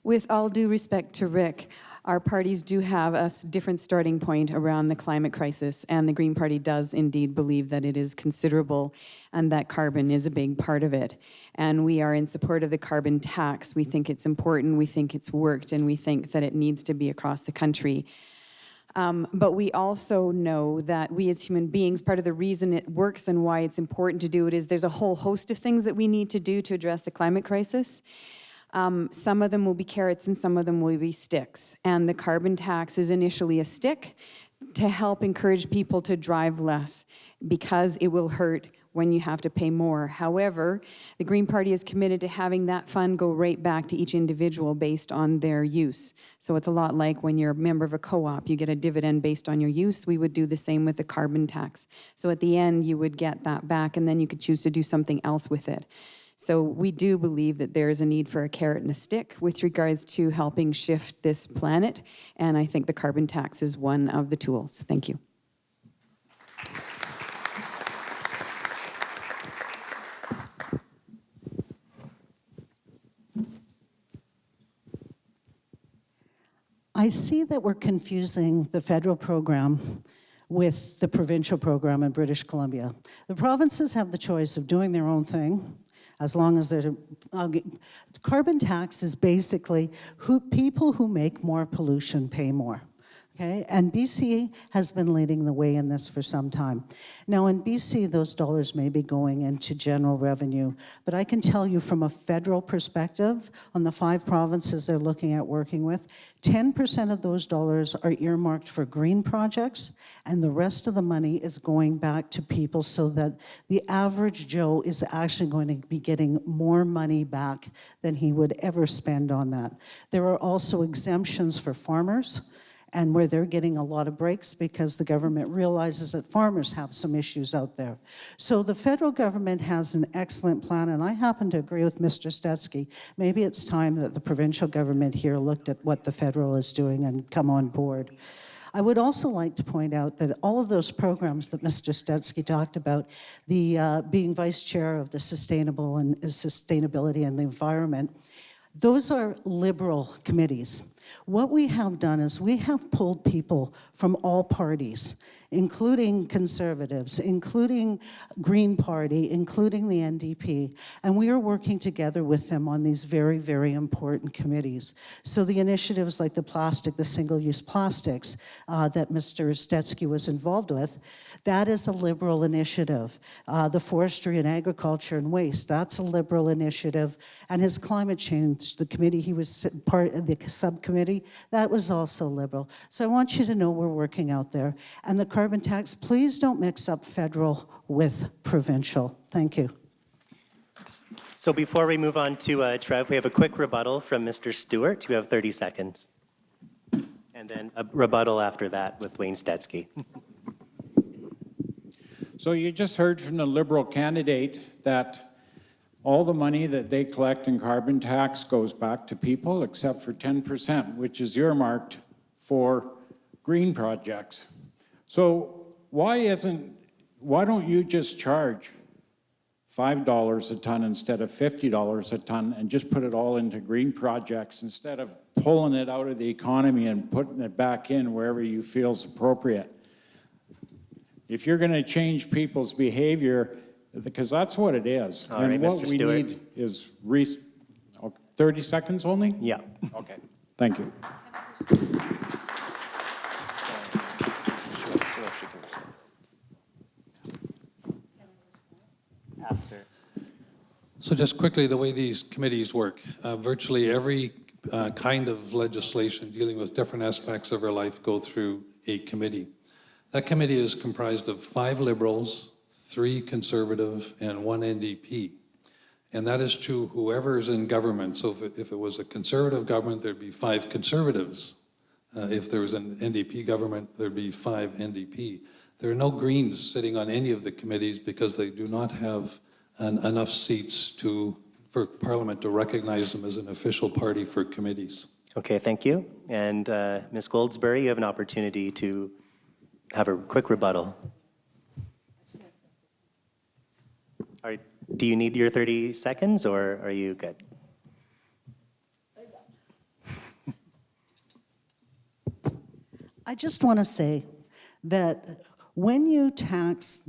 With all due respect to Rick, our parties do have a different starting point around the climate crisis, and the Green Party does indeed believe that it is considerable and that carbon is a big part of it. And we are in support of the carbon tax. We think it's important, we think it's worked, and we think that it needs to be across the country. But we also know that we as human beings, part of the reason it works and why it's important to do it is there's a whole host of things that we need to do to address the climate crisis. Some of them will be carrots and some of them will be sticks. And the carbon tax is initially a stick to help encourage people to drive less because it will hurt when you have to pay more. However, the Green Party is committed to having that fund go right back to each individual based on their use. So it's a lot like when you're a member of a co-op, you get a dividend based on your use. We would do the same with the carbon tax. So at the end, you would get that back, and then you could choose to do something else with it. So we do believe that there is a need for a carrot and a stick with regards to helping shift this planet, and I think the carbon tax is one of the tools. Thank you. I see that we're confusing the federal program with the provincial program in British Columbia. The provinces have the choice of doing their own thing, as long as they're, carbon tax is basically people who make more pollution pay more. Okay, and BC has been leading the way in this for some time. Now in BC, those dollars may be going into general revenue, but I can tell you from a federal perspective, on the 5 provinces they're looking at working with, 10% of those dollars are earmarked for green projects, and the rest of the money is going back to people so that the average Joe is actually going to be getting more money back than he would ever spend on that. There are also exemptions for farmers, and where they're getting a lot of breaks because the government realizes that farmers have some issues out there. So the federal government has an excellent plan, and I happen to agree with Mr. Stetsky. Maybe it's time that the provincial government here looked at what the federal is doing and come on board. I would also like to point out that all of those programs that Mr. Stetsky talked about, the being vice chair of the sustainability and the environment, those are Liberal committees. What we have done is we have pulled people from all parties, including Conservatives, including Green Party, including the NDP, and we are working together with them on these very, very important committees. So the initiatives like the single-use plastics that Mr. Stetsky was involved with, that is a Liberal initiative. The forestry and agriculture and waste, that's a Liberal initiative. And his climate change, the committee he was part of, the subcommittee, that was also Liberal. So I want you to know we're working out there. And the carbon tax, please don't mix up federal with provincial. Thank you. So before we move on to Trev, we have a quick rebuttal from Mr. Stewart. You have 30 seconds. And then a rebuttal after that with Wayne Stetsky. So you just heard from the Liberal candidate that all the money that they collect in carbon tax goes back to people except for 10%, which is earmarked for green projects. So why don't you just charge $5 a ton instead of $50 a ton and just put it all into green projects instead of pulling it out of the economy and putting it back in wherever you feel is appropriate? If you're going to change people's behavior, because that's what it is. All right, what Mr. we Stewart. need is 30 seconds only? Yeah. Okay, thank you. So just quickly, the way these committees work, virtually every kind of legislation dealing with different aspects of our life go through a committee. That committee is comprised of 5 Liberals, 3 Conservative, and 1 NDP. And that is to whoever is in government. So if it was a Conservative government, there'd be 5 Conservatives. If there was an NDP government, there'd be 5 NDP. There are no Greens sitting on any of the committees because they do not have enough seats for Parliament to recognize them as an official party for committees. Okay, thank you. And Ms. Goldsberry, you have an opportunity to have a quick rebuttal. Do you need your 30 seconds, or are you good? I just want to say that when you tax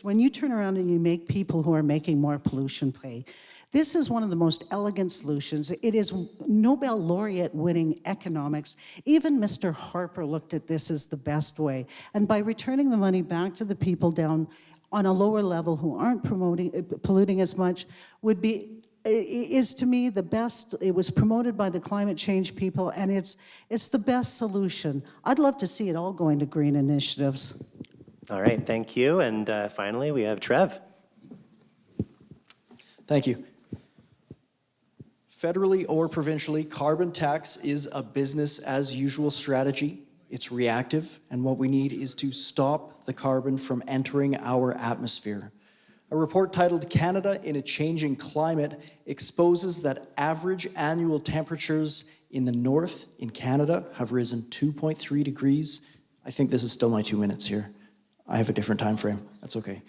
when you turn around and you make people who are making more pollution pay, this is one of the most elegant solutions. It is Nobel laureate winning economics. Even Mr. Harper looked at this as the best way. And by returning the money back to the people down on a lower level who aren't polluting as much is to me the best. It was promoted by the climate change people, and it's the best solution. I'd love to see it all going to green initiatives. All right, thank you. And finally, we have Trev. Thank you. Federally or provincially, carbon tax is a business as usual strategy. It's reactive, and what we need is to stop the carbon from entering our atmosphere. A report titled Canada in a Changing Climate exposes that average annual temperatures in the north in Canada have risen 2.3 degrees. I think this is still my 2 minutes here. I have a different time frame. That's okay.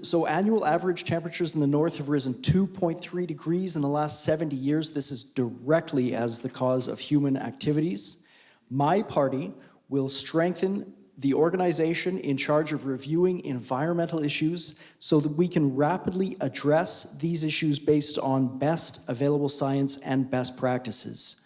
So annual average temperatures in the north have risen 2.3 degrees in the last 70 years. This is directly as the cause of human activities. My party will strengthen the organization in charge of reviewing environmental issues so that we can rapidly address these issues based on best available science and best practices.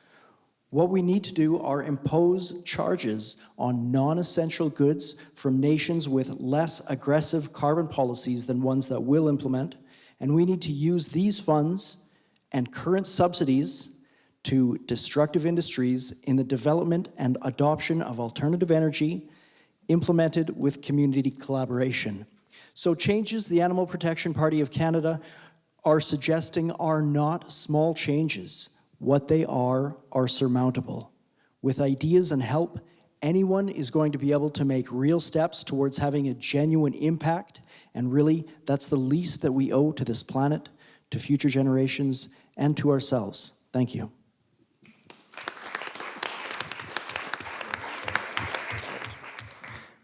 What we need to do are impose charges on non-essential goods from nations with less aggressive carbon policies than ones that will implement, and we need to use these funds and current subsidies to destructive industries in the development and adoption of alternative energy implemented with community collaboration. So changes the Animal Protection Party of Canada are suggesting are not small changes. What they are surmountable. With ideas and help, anyone is going to be able to make real steps towards having a genuine impact, and really, that's the least that we owe to this planet, to future generations, and to ourselves. Thank you.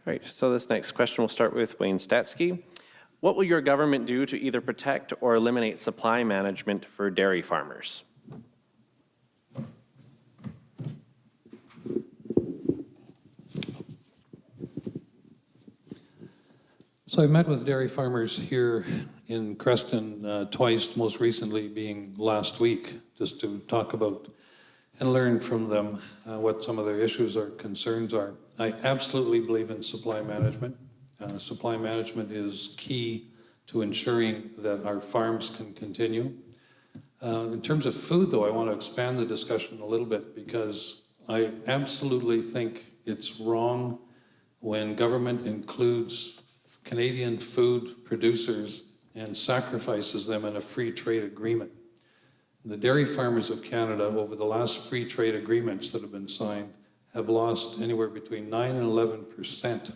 All right, so this next question will start with Wayne Statsky. What will your government do to either protect or eliminate supply management for dairy farmers? So I've met with dairy farmers here in Creston twice, most recently being last week, just to talk about and learn from them what some of their issues or concerns are. I absolutely believe in supply management. Supply management is key to ensuring that our farms can continue. In terms of food, though, I want to expand the discussion a little bit because I absolutely think it's wrong when government includes Canadian food producers and sacrifices them in a free trade agreement. The dairy farmers of Canada, over the last free trade agreements that have been signed, have lost anywhere between 9 and 11%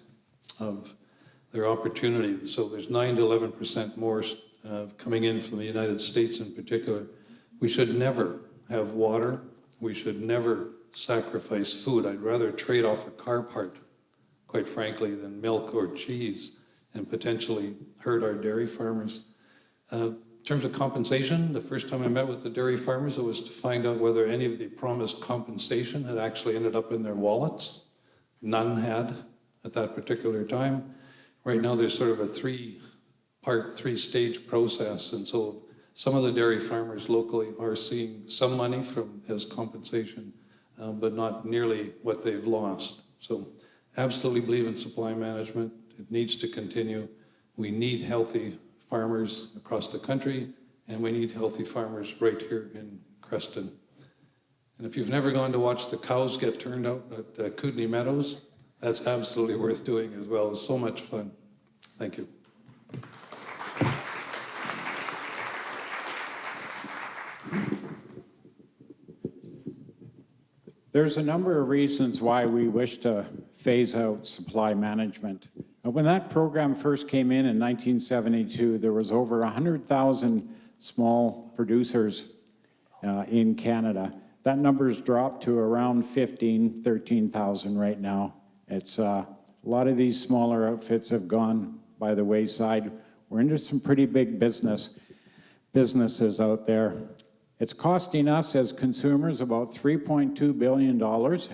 of their opportunity. So there's 9 to 11% more coming in from the United States in particular. We should never have water. We should never sacrifice food. I'd rather trade off a car part, quite frankly, than milk or cheese and potentially hurt our dairy farmers. In terms of compensation, the first time I met with the dairy farmers, it was to find out whether any of the promised compensation had actually ended up in their wallets. None had at that particular time. Right now, there's sort of a three-stage process, and so some of the dairy farmers locally are seeing some money as compensation, but not nearly what they've lost. So absolutely believe in supply management. It needs to continue. We need healthy farmers across the country, and we need healthy farmers right here in Creston. And if you've never gone to watch the cows get turned out at Kootenay Meadows, that's absolutely worth doing as well. It's so much fun. Thank you. There's a number of reasons why we wish to phase out supply management. When that program first came in 1972, there was over 100,000 small producers in Canada. That number's dropped to around 13,000 right now. It's a lot of these smaller outfits have gone by the wayside. We're into some pretty big businesses out there. It's costing us as consumers about $3.2 billion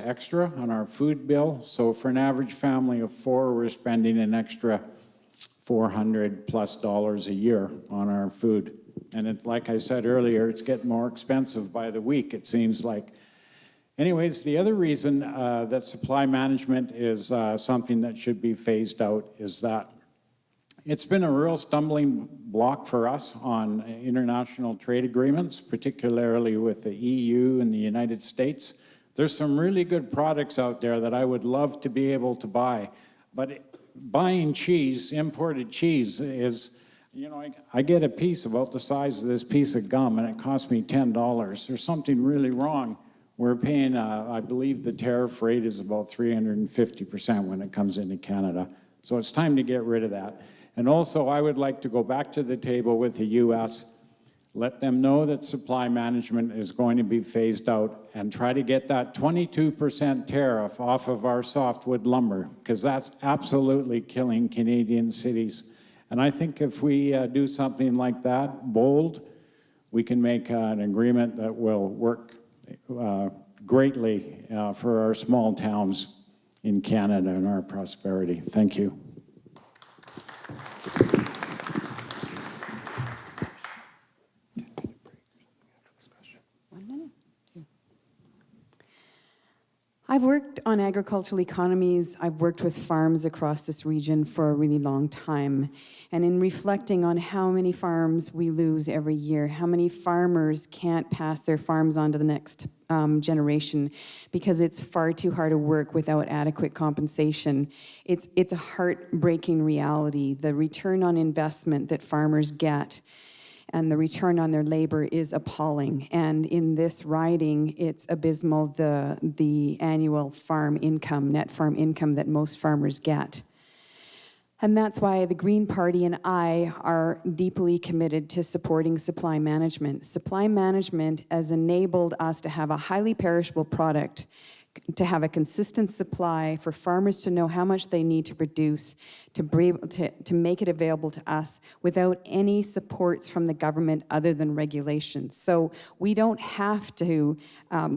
extra on our food bill. So for an average family of 4, we're spending an extra $400+ a year on our food. And like I said earlier, it's getting more expensive by the week, it seems like. Anyways, the other reason that supply management is something that should be phased out is that it's been a real stumbling block for us on international trade agreements, particularly with the EU and the United States. There's some really good products out there that I would love to be able to buy, but buying cheese, imported cheese, is You know, I get a piece about the size of this piece of gum, and it costs me $10. There's something really wrong. We're paying, I believe the tariff rate is about 350% when it comes into Canada. So it's time to get rid of that. And also, I would like to go back to the table with the U.S., let them know that supply management is going to be phased out, and try to get that 22% tariff off of our softwood lumber, because that's absolutely killing Canadian cities. And I think if we do something like that, bold, we can make an agreement that will work greatly for our small towns in Canada and our prosperity. Thank you. I've worked on agricultural economies. I've worked with farms across this region for a really long time. And in reflecting on how many farms we lose every year, how many farmers can't pass their farms on to the next generation because it's far too hard to work without adequate compensation, it's a heartbreaking reality. The return on investment that farmers get and the return on their labor is appalling. And in this riding, it's abysmal, the annual farm income, net farm income that most farmers get. And that's why the Green Party and I are deeply committed to supporting supply management. Supply management has enabled us to have a highly perishable product, to have a consistent supply, for farmers to know how much they need to produce, to make it available to us without any supports from the government other than regulation. So we don't have to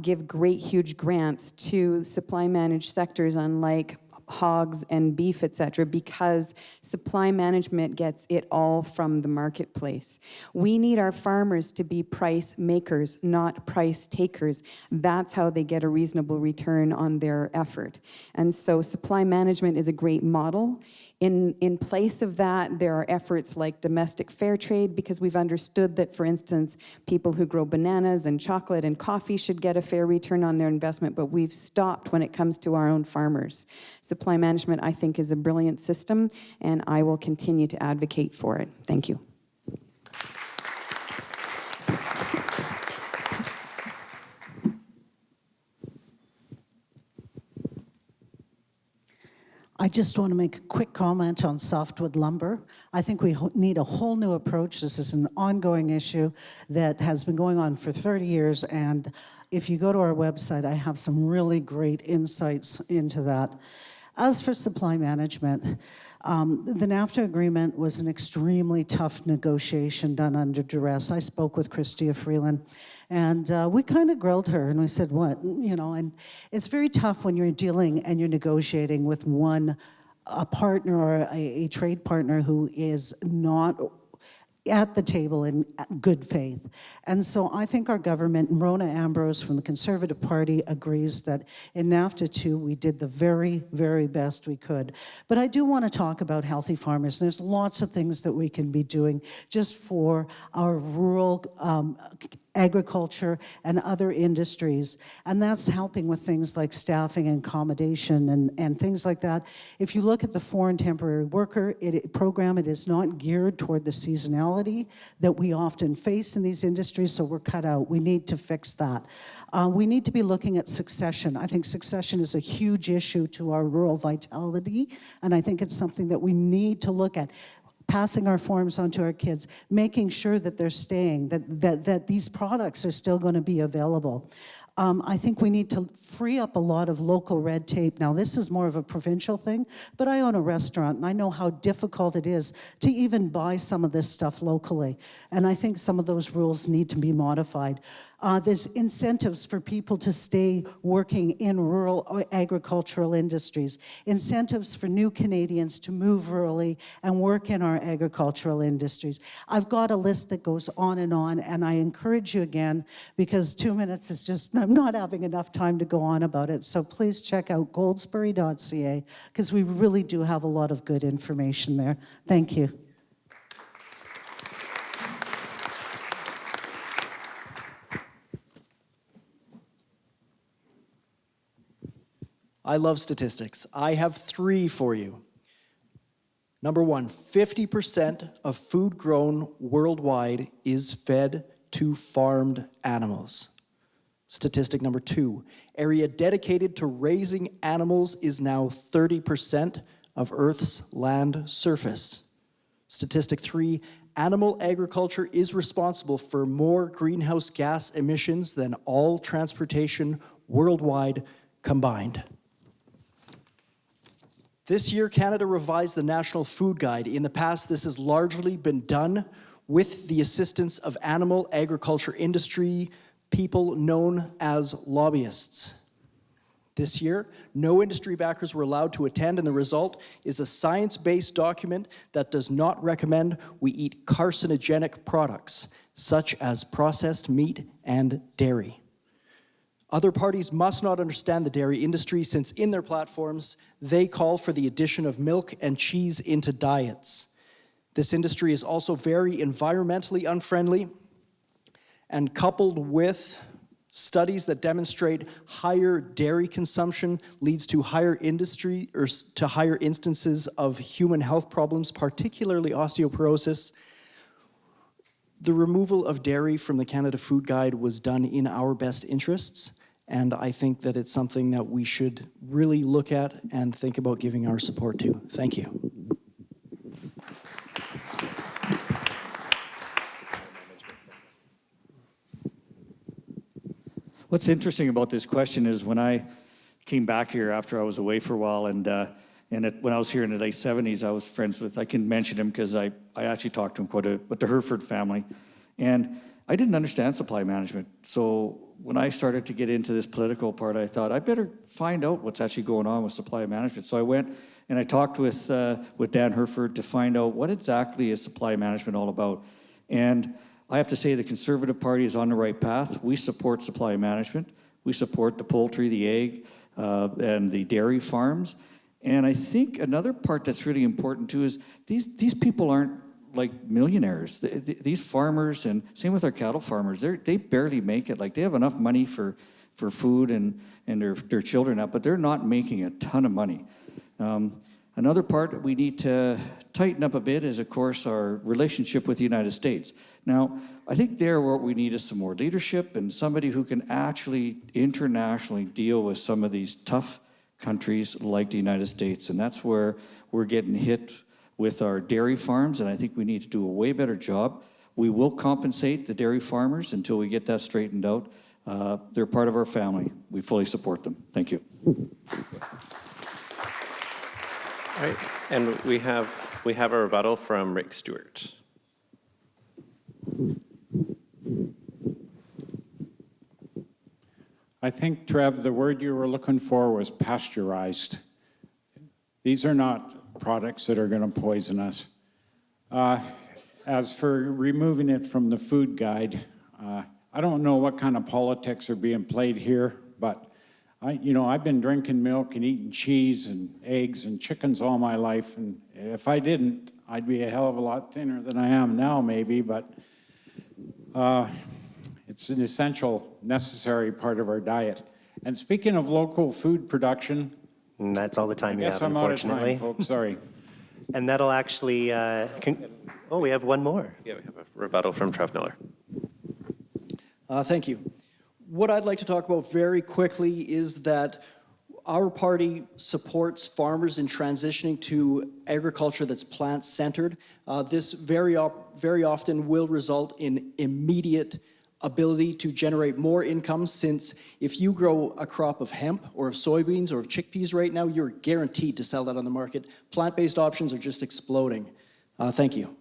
give great, huge grants to supply managed sectors unlike hogs and beef, et cetera, because supply management gets it all from the marketplace. We need our farmers to be price makers, not price takers. That's how they get a reasonable return on their effort. And so supply management is a great model. In place of that, there are efforts like domestic fair trade, because we've understood that, for instance, people who grow bananas and chocolate and coffee should get a fair return on their investment, but we've stopped when it comes to our own farmers. Supply management, I think, is a brilliant system, and I will continue to advocate for it. Thank you. I just want to make a quick comment on softwood lumber. I think we need a whole new approach. This is an ongoing issue that has been going on for 30 years, and if you go to our website, I have some really great insights into that. As for supply management, the NAFTA agreement was an extremely tough negotiation done under duress. I spoke with Cristia Freeland, and we kind of grilled her, and we said, what? You know, and it's very tough when you're dealing and you're negotiating with a partner or a trade partner who is not at the table in good faith. And so I think our government, Rona Ambrose from the Conservative Party, agrees that in NAFTA 2, we did the very, very best we could. But I do want to talk about healthy farmers. There's lots of things that we can be doing just for our rural agriculture and other industries, and that's helping with things like staffing and accommodation and things like that. If you look at the foreign temporary worker program, it is not geared toward the seasonality that we often face in these industries, so we're cut out. We need to fix that. We need to be looking at succession. I think succession is a huge issue to our rural vitality, and I think it's something that we need to look at. Passing our farms on to our kids, making sure that they're staying, that these products are still going to be available. I think we need to free up a lot of local red tape. Now, this is more of a provincial thing, but I own a restaurant, and I know how difficult it is to even buy some of this stuff locally. And I think some of those rules need to be modified. There's incentives for people to stay working in rural agricultural industries, incentives for new Canadians to move rurally and work in our agricultural industries. I've got a list that goes on, and I encourage you again, because 2 minutes is just, I'm not having enough time to go on about it, so please check out goldsbury.ca, because we really do have a lot of good information there. Thank you. I love statistics. I have 3 for you. Number one, 50% of food grown worldwide is fed to farmed animals. Statistic number two, area dedicated to raising animals is now 30% of Earth's land surface. Statistic three, animal agriculture is responsible for more greenhouse gas emissions than all transportation worldwide combined. This year, Canada revised the National Food Guide. In the past, this has largely been done with the assistance of animal agriculture industry people known as lobbyists. This year, no industry backers were allowed to attend, and the result is a science-based document that does not recommend we eat carcinogenic products, such as processed meat and dairy. Other parties must not understand the dairy industry, since in their platforms, they call for the addition of milk and cheese into diets. This industry is also very environmentally unfriendly, and coupled with studies that demonstrate higher dairy consumption leads to higher instances of human health problems, particularly osteoporosis. The removal of dairy from the Canada Food Guide was done in our best interests, and I think that it's something that we should really look at and think about giving our support to. Thank you. What's interesting about this question is when I came back here after I was away for a while, when I was here in the late 70s, I was friends with, I can mention him because I actually talked to him quite a bit, with the Hereford family. And I didn't understand supply management. So when I started to get into this political part, I thought I better find out what's actually going on with supply management. So I went and I talked with Dan Hereford to find out what exactly is supply management all about. And I have to say the Conservative Party is on the right path. We support supply management. We support the poultry, the egg, and the dairy farms. And I think another part that's really important too is these people aren't like millionaires. These farmers, and same with our cattle farmers, they barely make it. Like they have enough money for food and their children up, but they're not making a ton of money. Another part we need to tighten up a bit is, of course, our relationship with the United States. Now, I think there what we need is some more leadership and somebody who can actually internationally deal with some of these tough countries like the United States. And that's where we're getting hit with our dairy farms, and I think we need to do a way better job. We will compensate the dairy farmers until we get that straightened out. They're part of our family. We fully support them. Thank you. All right, and we have a rebuttal from Rick Stewart. I think, Trev, the word you were looking for was pasteurized. These are not products that are going to poison us. As for removing it from the food guide, I don't know what kind of politics are being played here, but I've been drinking milk and eating cheese and eggs and chickens all my life, and if I didn't, I'd be a hell of a lot thinner than I am now, maybe, but it's an essential, necessary part of our diet. And speaking of local food production, And that's all the time you have, I guess I'm out of unfortunately. time, folks, sorry. And that'll actually, oh, we have one more. Yeah, we have a rebuttal from Trev Miller. Thank you. What I'd like to talk about very quickly is that our party supports farmers in transitioning to agriculture that's plant-centered. This very often will result in immediate ability to generate more income, since if you grow a crop of hemp or of soybeans or of chickpeas right now, you're guaranteed to sell that on the market. Plant-based options are just exploding. Thank you.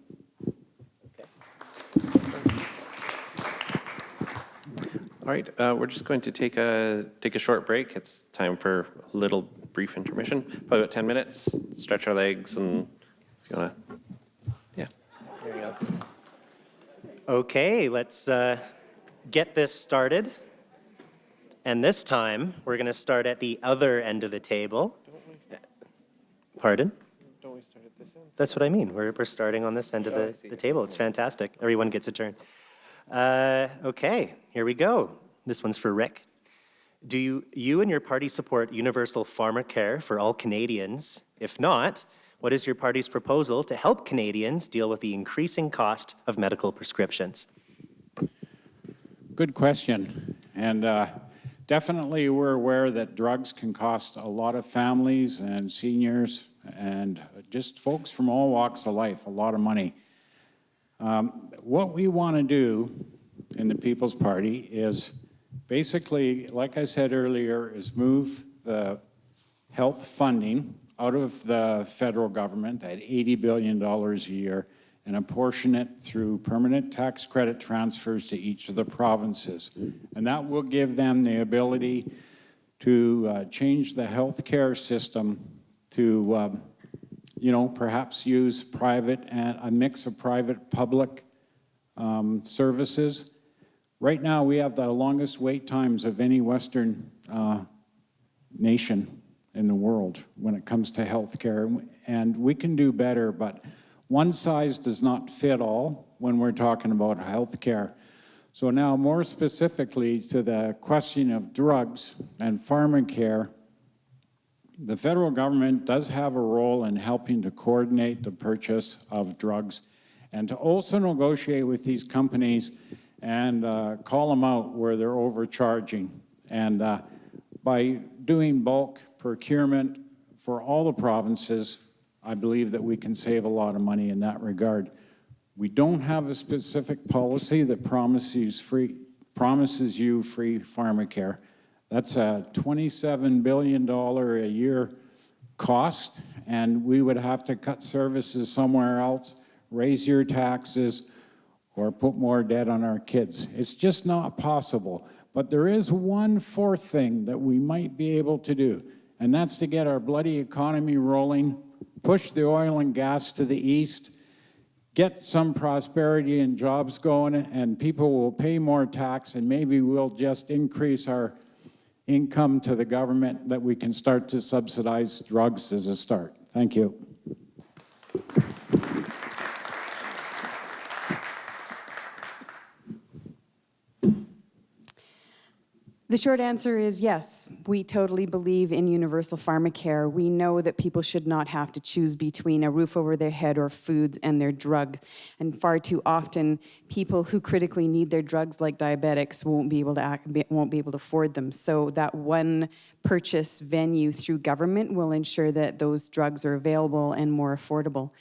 All right, we're just going to take a short break. It's time for a little brief intermission, probably about 10 minutes. Stretch our legs, and if you want to, yeah. There you go. Okay, let's get this started. And this time, we're going to start at the other end of the table. Pardon? Don't we start at this end? That's what I mean. We're starting on this end of the table. It's fantastic. Everyone gets a turn. Okay, here we go. This one's for Rick. Do you and your party support universal pharmacare for all Canadians? If not, What is your party's proposal to help Canadians deal with the increasing cost of medical prescriptions? Good question. And definitely we're aware that drugs can cost a lot of families and seniors and just folks from all walks of life a lot of money. What we want to do in the People's Party is basically, like I said earlier, is move the health funding out of the federal government at $80 billion a year and apportion it through permanent tax credit transfers to each of the provinces. And that will give them the ability to change the healthcare system to, perhaps use private and a mix of private public services. Right now, we have the longest wait times of any Western nation in the world when it comes to healthcare, and we can do better, but one size does not fit all when we're talking about healthcare. So now, more specifically to the question of drugs and pharmacare, the federal government does have a role in helping to coordinate the purchase of drugs and to also negotiate with these companies and call them out where they're overcharging. And by doing bulk procurement for all the provinces, I believe that we can save a lot of money in that regard. We don't have a specific policy that promises you free pharmacare. That's a $27 billion a year cost, and we would have to cut services somewhere else, raise your taxes, or put more debt on our kids. It's just not possible. But there is one fourth thing that we might be able to do, and that's to get our bloody economy rolling, push the oil and gas to the east, get some prosperity and jobs going, and people will pay more tax, and maybe we'll just increase our income to the government that we can start to subsidize drugs as a start. Thank you. The short answer is yes. We totally believe in universal pharmacare. We know that people should not have to choose between a roof over their head or food and their drug. And far too often, people who critically need their drugs, like diabetics, won't be able to afford them. So that one purchase venue through government will ensure that those drugs are available and more affordable.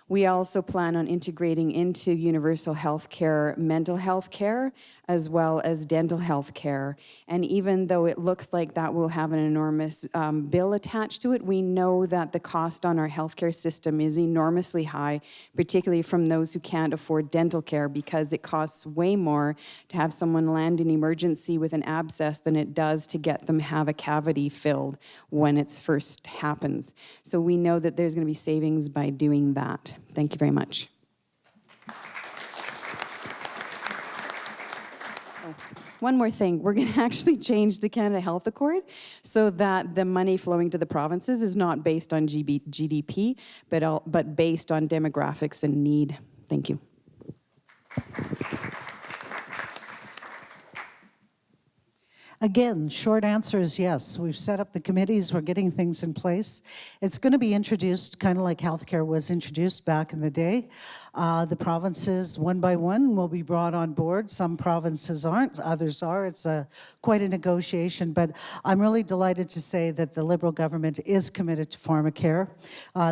We also plan on integrating into universal health care mental health care as well as dental health care. And even though it looks like that will have an enormous bill attached to it, we know that the cost on our healthcare system is enormously high, particularly from those who can't afford dental care, because it costs way more to have someone land in emergency with an abscess than it does to get them have a cavity filled when it first happens. So we know that there's going to be savings by doing that. Thank you very much. One more thing, we're going to actually change the Canada Health Accord so that the money flowing to the provinces is not based on GDP, but based on demographics and need. Thank you. Again, short answer is yes. We've set up the committees, we're getting things in place. It's going to be introduced kind of like healthcare was introduced back in the day. The provinces, one by one, will be brought on board. Some provinces aren't, others are. It's quite a negotiation, but I'm really delighted to say that the Liberal government is committed to pharmacare.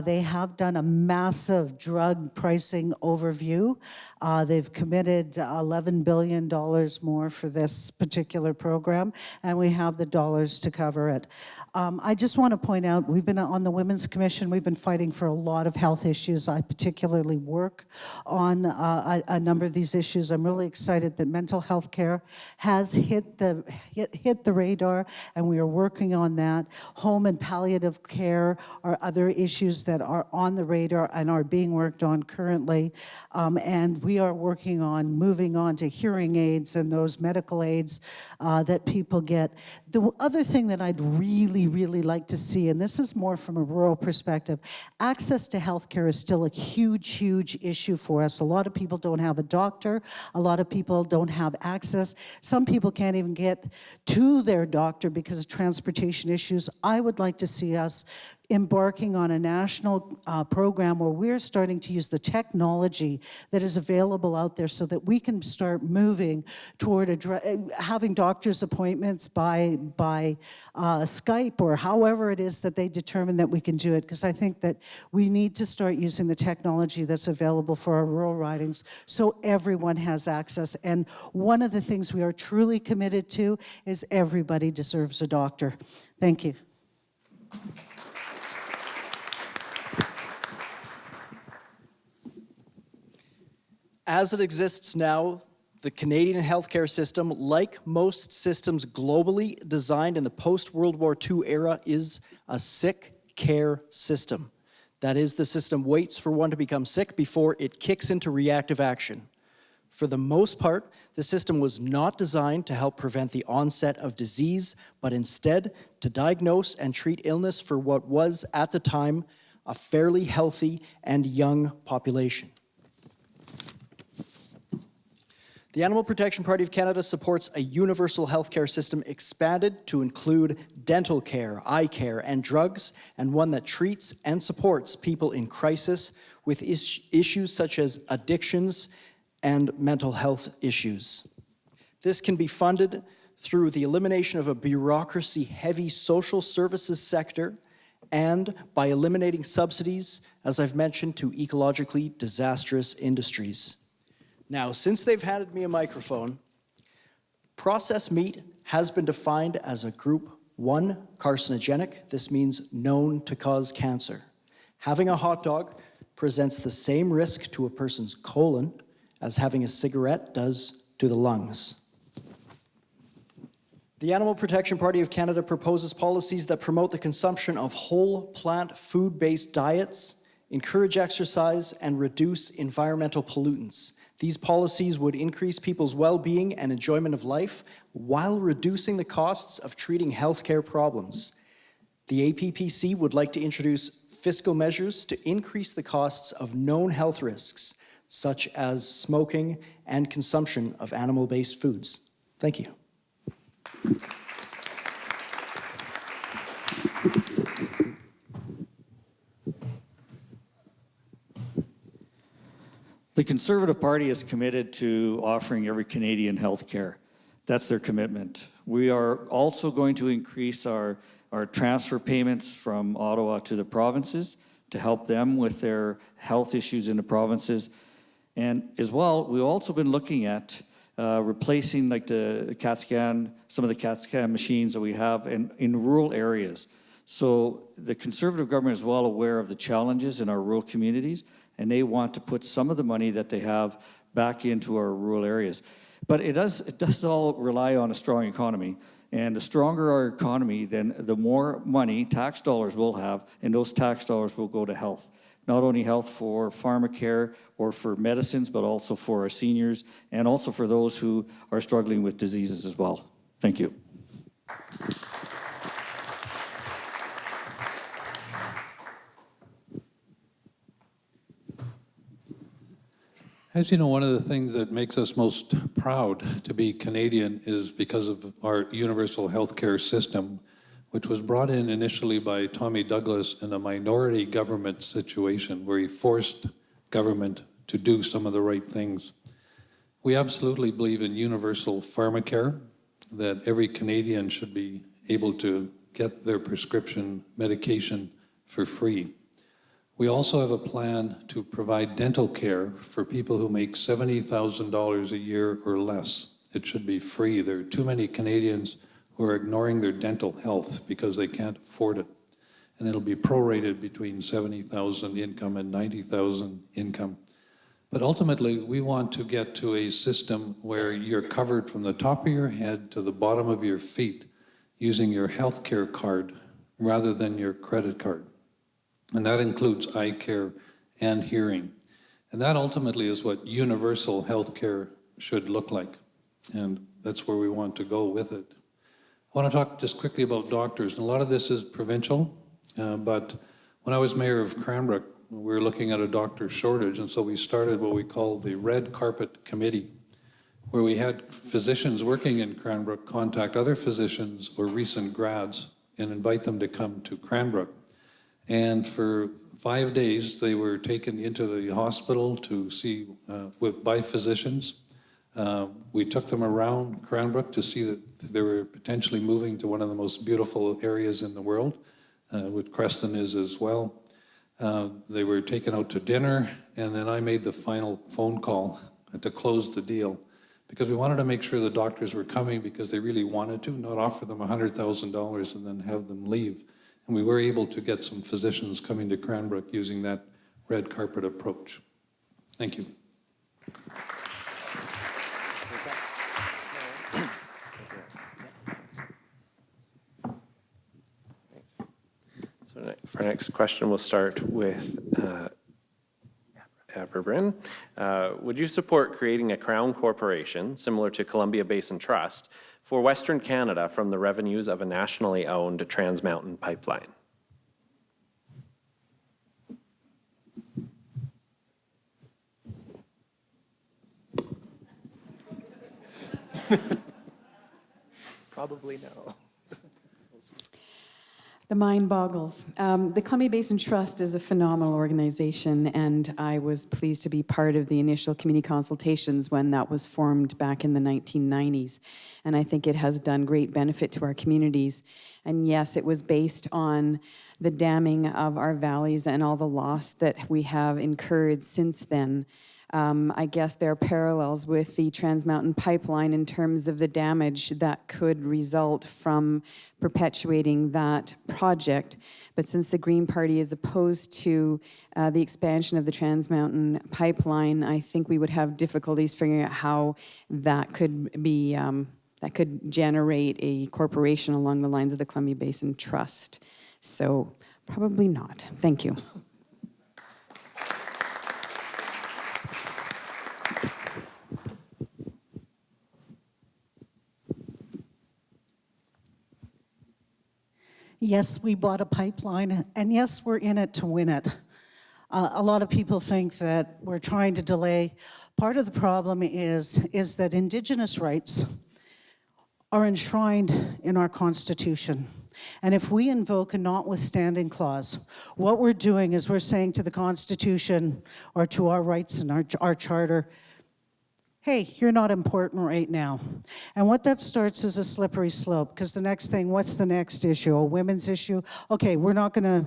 They have done a massive drug pricing overview. They've committed $11 billion more for this particular program, and we have the dollars to cover it. I just want to point out, we've been on the Women's Commission, we've been fighting for a lot of health issues. I particularly work on a number of these issues. I'm really excited that mental health care has hit the radar, and we are working on that. Home and palliative care are other issues that are on the radar and are being worked on currently. And we are working on moving on to hearing aids and those medical aids that people get. The other thing that I'd really like to see, and this is more from a rural perspective, access to healthcare is still a huge issue for us. A lot of people don't have a doctor. A lot of people don't have access. Some people can't even get to their doctor because of transportation issues. I would like to see us embarking on a national program where we're starting to use the technology that is available out there so that we can start moving toward having doctor's appointments by Skype or however it is that they determine that we can do it, because I think that we need to start using the technology that's available for our rural ridings so everyone has access. And one of the things we are truly committed to is everybody deserves a doctor. Thank you. As it exists now, the Canadian healthcare system, like most systems globally designed in the post-World War II era, is a sick care system. That is, the system waits for one to become sick before it kicks into reactive action. For the most part, the system was not designed to help prevent the onset of disease, but instead to diagnose and treat illness for what was, at the time, a fairly healthy and young population. The Animal Protection Party of Canada supports a universal healthcare system expanded to include dental care, eye care, and drugs, and one that treats and supports people in crisis with issues such as addictions and mental health issues. This can be funded through the elimination of a bureaucracy-heavy social services sector and by eliminating subsidies, as I've mentioned, to ecologically disastrous industries. Now, since they've handed me a microphone, processed meat has been defined as a group 1 carcinogenic. This means known to cause cancer. Having a hot dog presents the same risk to a person's colon as having a cigarette does to the lungs. The Animal Protection Party of Canada proposes policies that promote the consumption of whole plant food-based diets, encourage exercise, and reduce environmental pollutants. These policies would increase people's well-being and enjoyment of life while reducing the costs of treating healthcare problems. The APPC would like to introduce fiscal measures to increase the costs of known health risks, such as smoking and consumption of animal-based foods. Thank you. The Conservative Party is committed to offering every Canadian health care. That's their commitment. We are also going to increase our transfer payments from Ottawa to the provinces to help them with their health issues in the provinces. And as well, we've also been looking at replacing like the CAT scan, some of the CAT scan machines that we have in rural areas. So the Conservative government is well aware of the challenges in our rural communities, and they want to put some of the money that they have back into our rural areas. But it does all rely on a strong economy. And the stronger our economy, then the more money, tax dollars we'll have, and those tax dollars will go to health. Not only health for pharmacare or for medicines, but also for our seniors and also for those who are struggling with diseases as well. Thank you. As you know, one of the things that makes us most proud to be Canadian is because of our universal healthcare system, which was brought in initially by Tommy Douglas in a minority government situation where he forced government to do some of the right things. We absolutely believe in universal pharmacare, that every Canadian should be able to get their prescription medication for free. We also have a plan to provide dental care for people who make $70,000 a year or less. It should be free. There are too many Canadians who are ignoring their dental health because they can't afford it. And it'll be prorated between $70,000 income and $90,000 income. But ultimately, we want to get to a system where you're covered from the top of your head to the bottom of your feet using your healthcare card rather than your credit card. And that includes eye care and hearing. And that ultimately is what universal healthcare should look like. And that's where we want to go with it. I want to talk just quickly about doctors. And a lot of this is provincial, but when I was mayor of Cranbrook, we were looking at a doctor shortage, and so we started what we call the Red Carpet Committee, where we had physicians working in Cranbrook contact other physicians or recent grads and invite them to come to Cranbrook. And for 5 days, they were taken into the hospital to see by physicians. We took them around Cranbrook to see that they were potentially moving to one of the most beautiful areas in the world, which Creston is as well. They were taken out to dinner, and then I made the final phone call to close the deal, because we wanted to make sure the doctors were coming because they really wanted to, not offer them $100,000 and then have them leave. And we were able to get some physicians coming to Cranbrook using that red carpet approach. Thank you. So for our next question, we'll start with Aberbryn. Would you support creating a crown corporation similar to Columbia Basin Trust for Western Canada from the revenues of a nationally owned Trans Mountain pipeline? Probably no. The mind boggles. The Columbia Basin Trust is a phenomenal organization, and I was pleased to be part of the initial community consultations when that was formed back in the 1990s. And I think it has done great benefit to our communities. And yes, it was based on the damming of our valleys and all the loss that we have incurred since then. I guess there are parallels with the Trans Mountain pipeline in terms of the damage that could result from perpetuating that project. But since the Green Party is opposed to the expansion of the Trans Mountain pipeline, I think we would have difficulties figuring out how that could be, that could generate a corporation along the lines of the Columbia Basin Trust. So probably not. Thank you. Yes, we bought a pipeline, and yes, we're in it to win it. A lot of people think that we're trying to delay. Part of the problem is that Indigenous rights are enshrined in our Constitution. And if we invoke a notwithstanding clause, what we're doing is we're saying to the Constitution or to our rights and our charter, hey, you're not important right now. And what that starts is a slippery slope, because the next thing, what's the next issue? A women's issue? Okay, we're not gonna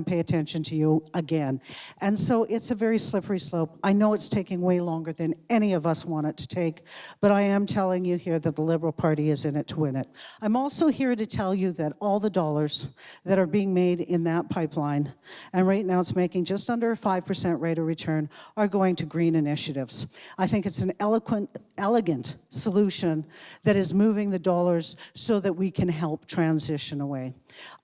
pay attention to you again. And so it's a very slippery slope. I know it's taking way longer than any of us want it to take, but I am telling you here that the Liberal Party is in it to win it. I'm also here to tell you that all the dollars that are being made in that pipeline, and right now it's making just under a 5% rate of return, are going to green initiatives. I think it's an elegant solution that is moving the dollars so that we can help transition away.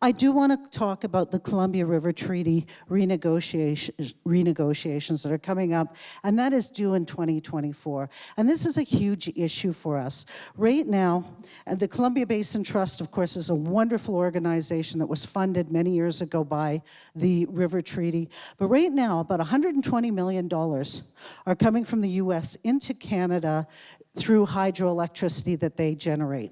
I do want to talk about the Columbia River Treaty renegotiations that are coming up, and that is due in 2024. And this is a huge issue for us. Right now, the Columbia Basin Trust, of course, is a wonderful organization that was funded many years ago by the River Treaty. But right now, about $120 million are coming from the U.S. into Canada through hydroelectricity that they generate.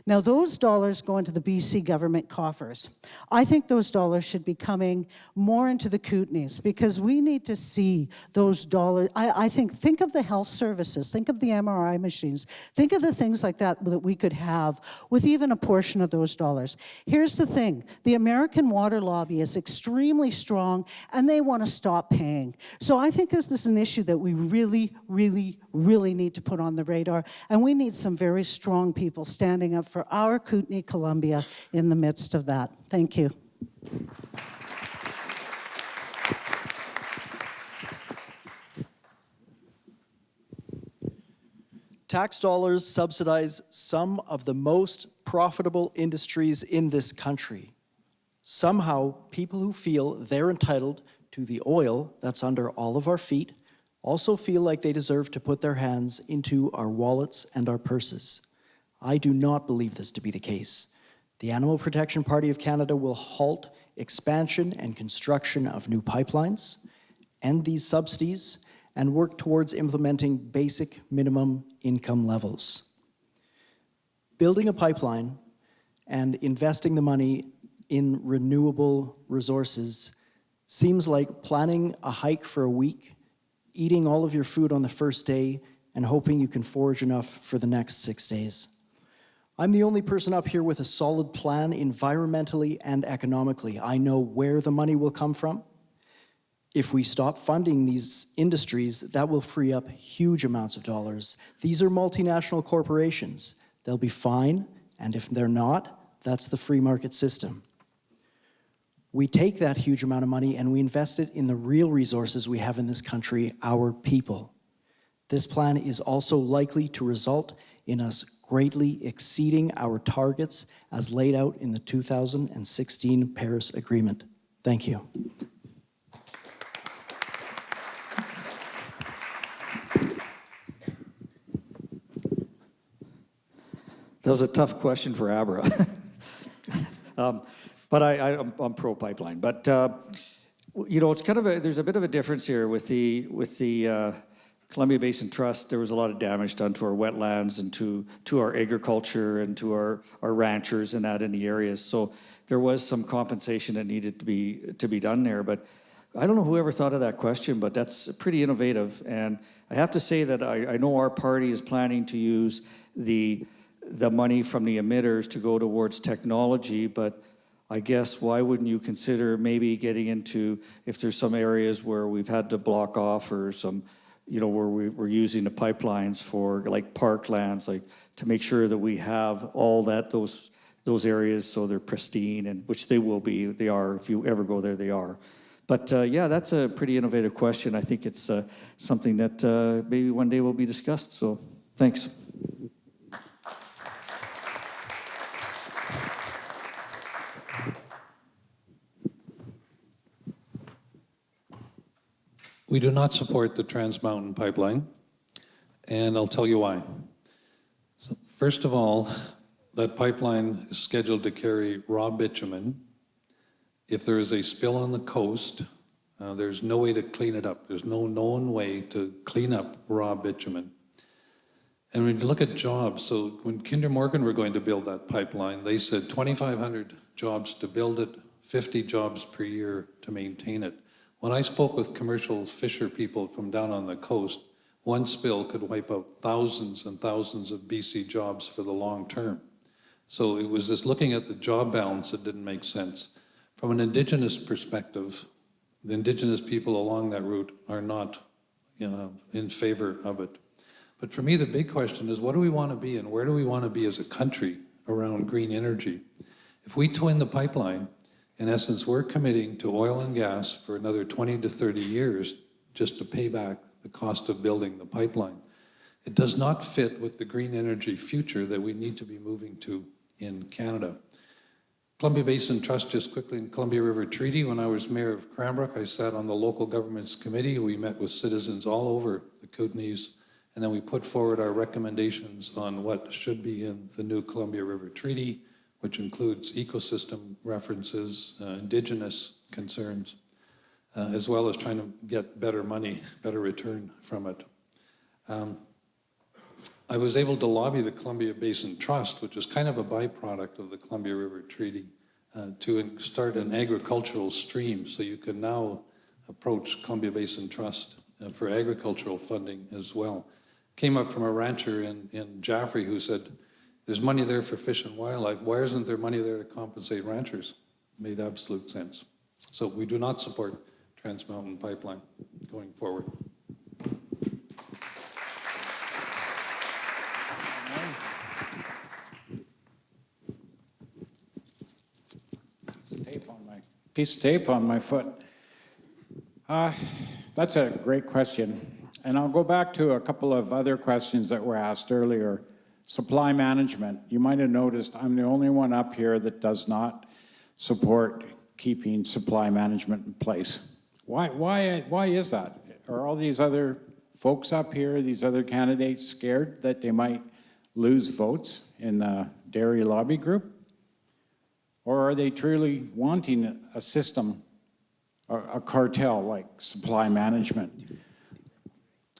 Now, those dollars go into the BC government coffers. I think those dollars should be coming more into the Kootenays, because we need to see those dollars. I think of the health services, think of the MRI machines, think of the things like that that we could have with even a portion of those dollars. Here's the thing, the American water lobby is extremely strong, and they want to stop paying. So I think this is an issue that we really, really, really need to put on the radar, and we need some very strong people standing up for our Kootenay Columbia in the midst of that. Thank you. Tax dollars subsidize some of the most profitable industries in this country. Somehow, people who feel they're entitled to the oil that's under all of our feet also feel like they deserve to put their hands into our wallets and our purses. I do not believe this to be the case. The Animal Protection Party of Canada will halt expansion and construction of new pipelines, end these subsidies, and work towards implementing basic minimum income levels. Building a pipeline and investing the money in renewable resources seems like planning a hike for a week, eating all of your food on the first day, and hoping you can forage enough for the next 6 days. I'm the only person up here with a solid plan environmentally and economically. I know where the money will come from. If we stop funding these industries, that will free up huge amounts of dollars. These are multinational corporations. They'll be fine, and if they're not, that's the free market system. We take that huge amount of money and we invest it in the real resources we have in this country, our people. This plan is also likely to result in us greatly exceeding our targets as laid out in the 2016 Paris Agreement. Thank you. That was a tough question for Abra. But I'm pro pipeline. But you know, it's kind of there's a bit of a difference here with the Columbia Basin Trust. There was a lot of damage done to our wetlands and to our agriculture and to our ranchers and that in the areas. So there was some compensation that needed to be done there. But I don't know whoever thought of that question, but that's pretty innovative. And I have to say that I know our party is planning to use the money from the emitters to go towards technology, but I guess why wouldn't you consider maybe getting into, if there's some areas where we've had to block off or some, you know, where we're using the pipelines for like parklands, like to make sure that we have all that, those areas so they're pristine, and which they will be, they are, if you ever go there, they are. But yeah, that's a pretty innovative question. I think it's something that maybe one day will be discussed, so thanks. We do not support the Trans Mountain Pipeline, and I'll tell you why. So first of all, that pipeline is scheduled to carry raw bitumen. If there is a spill on the coast, there's no way to clean it up. There's no known way to clean up raw bitumen. And when you look at jobs, so when Kinder Morgan were going to build that pipeline, they said 2,500 jobs to build it, 50 jobs per year to maintain it. When I spoke with commercial fisher people from down on the coast, one spill could wipe out thousands and thousands of BC jobs for the long term. So it was just looking at the job balance that didn't make sense. From an Indigenous perspective, the Indigenous people along that route are not, you know, in favor of it. But for me, the big question is, what do we want to be and where do we want to be as a country around green energy? If we twin the pipeline, in essence, we're committing to oil and gas for another 20 to 30 years just to pay back the cost of building the pipeline. It does not fit with the green energy future that we need to be moving to in Canada. Columbia Basin Trust, just quickly, in Columbia River Treaty, when I was mayor of Cranbrook, I sat on the local governments committee. We met with citizens all over the Kootenays, and then we put forward our recommendations on what should be in the new Columbia River Treaty, which includes ecosystem references, Indigenous concerns, as well as trying to get better money, better return from it. I was able to lobby the Columbia Basin Trust, which is kind of a byproduct of the Columbia River Treaty, to start an agricultural stream, so you can now approach Columbia Basin Trust for agricultural funding as well. Came up from a rancher in Jaffrey who said, there's money there for fish and wildlife. Why isn't there money there to compensate ranchers? Made absolute sense. So we do not support Trans Mountain Pipeline going forward. Piece of tape on my foot. That's a great question. And I'll go back to a couple of other questions that were asked earlier. Supply management. You might have noticed I'm the only one up here that does not support keeping supply management in place. Why is that? Are all these other folks up here, these other candidates, scared that they might lose votes in the dairy lobby group? Or are they truly wanting a system, a cartel like supply management?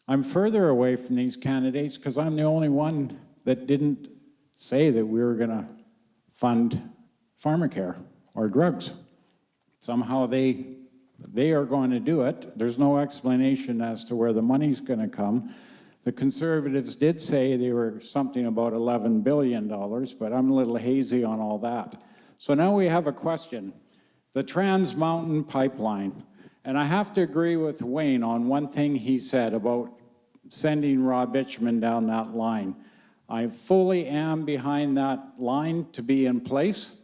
I'm further away from these candidates because I'm the only one that didn't say that we were going to fund pharmacare or drugs. Somehow they are going to do it. There's no explanation as to where the money's going to come. The Conservatives did say they were something about $11 billion, but I'm a little hazy on all that. So now we have a question. The Trans Mountain Pipeline. And I have to agree with Wayne on one thing he said about sending raw bitumen down that line. I fully am behind that line to be in place.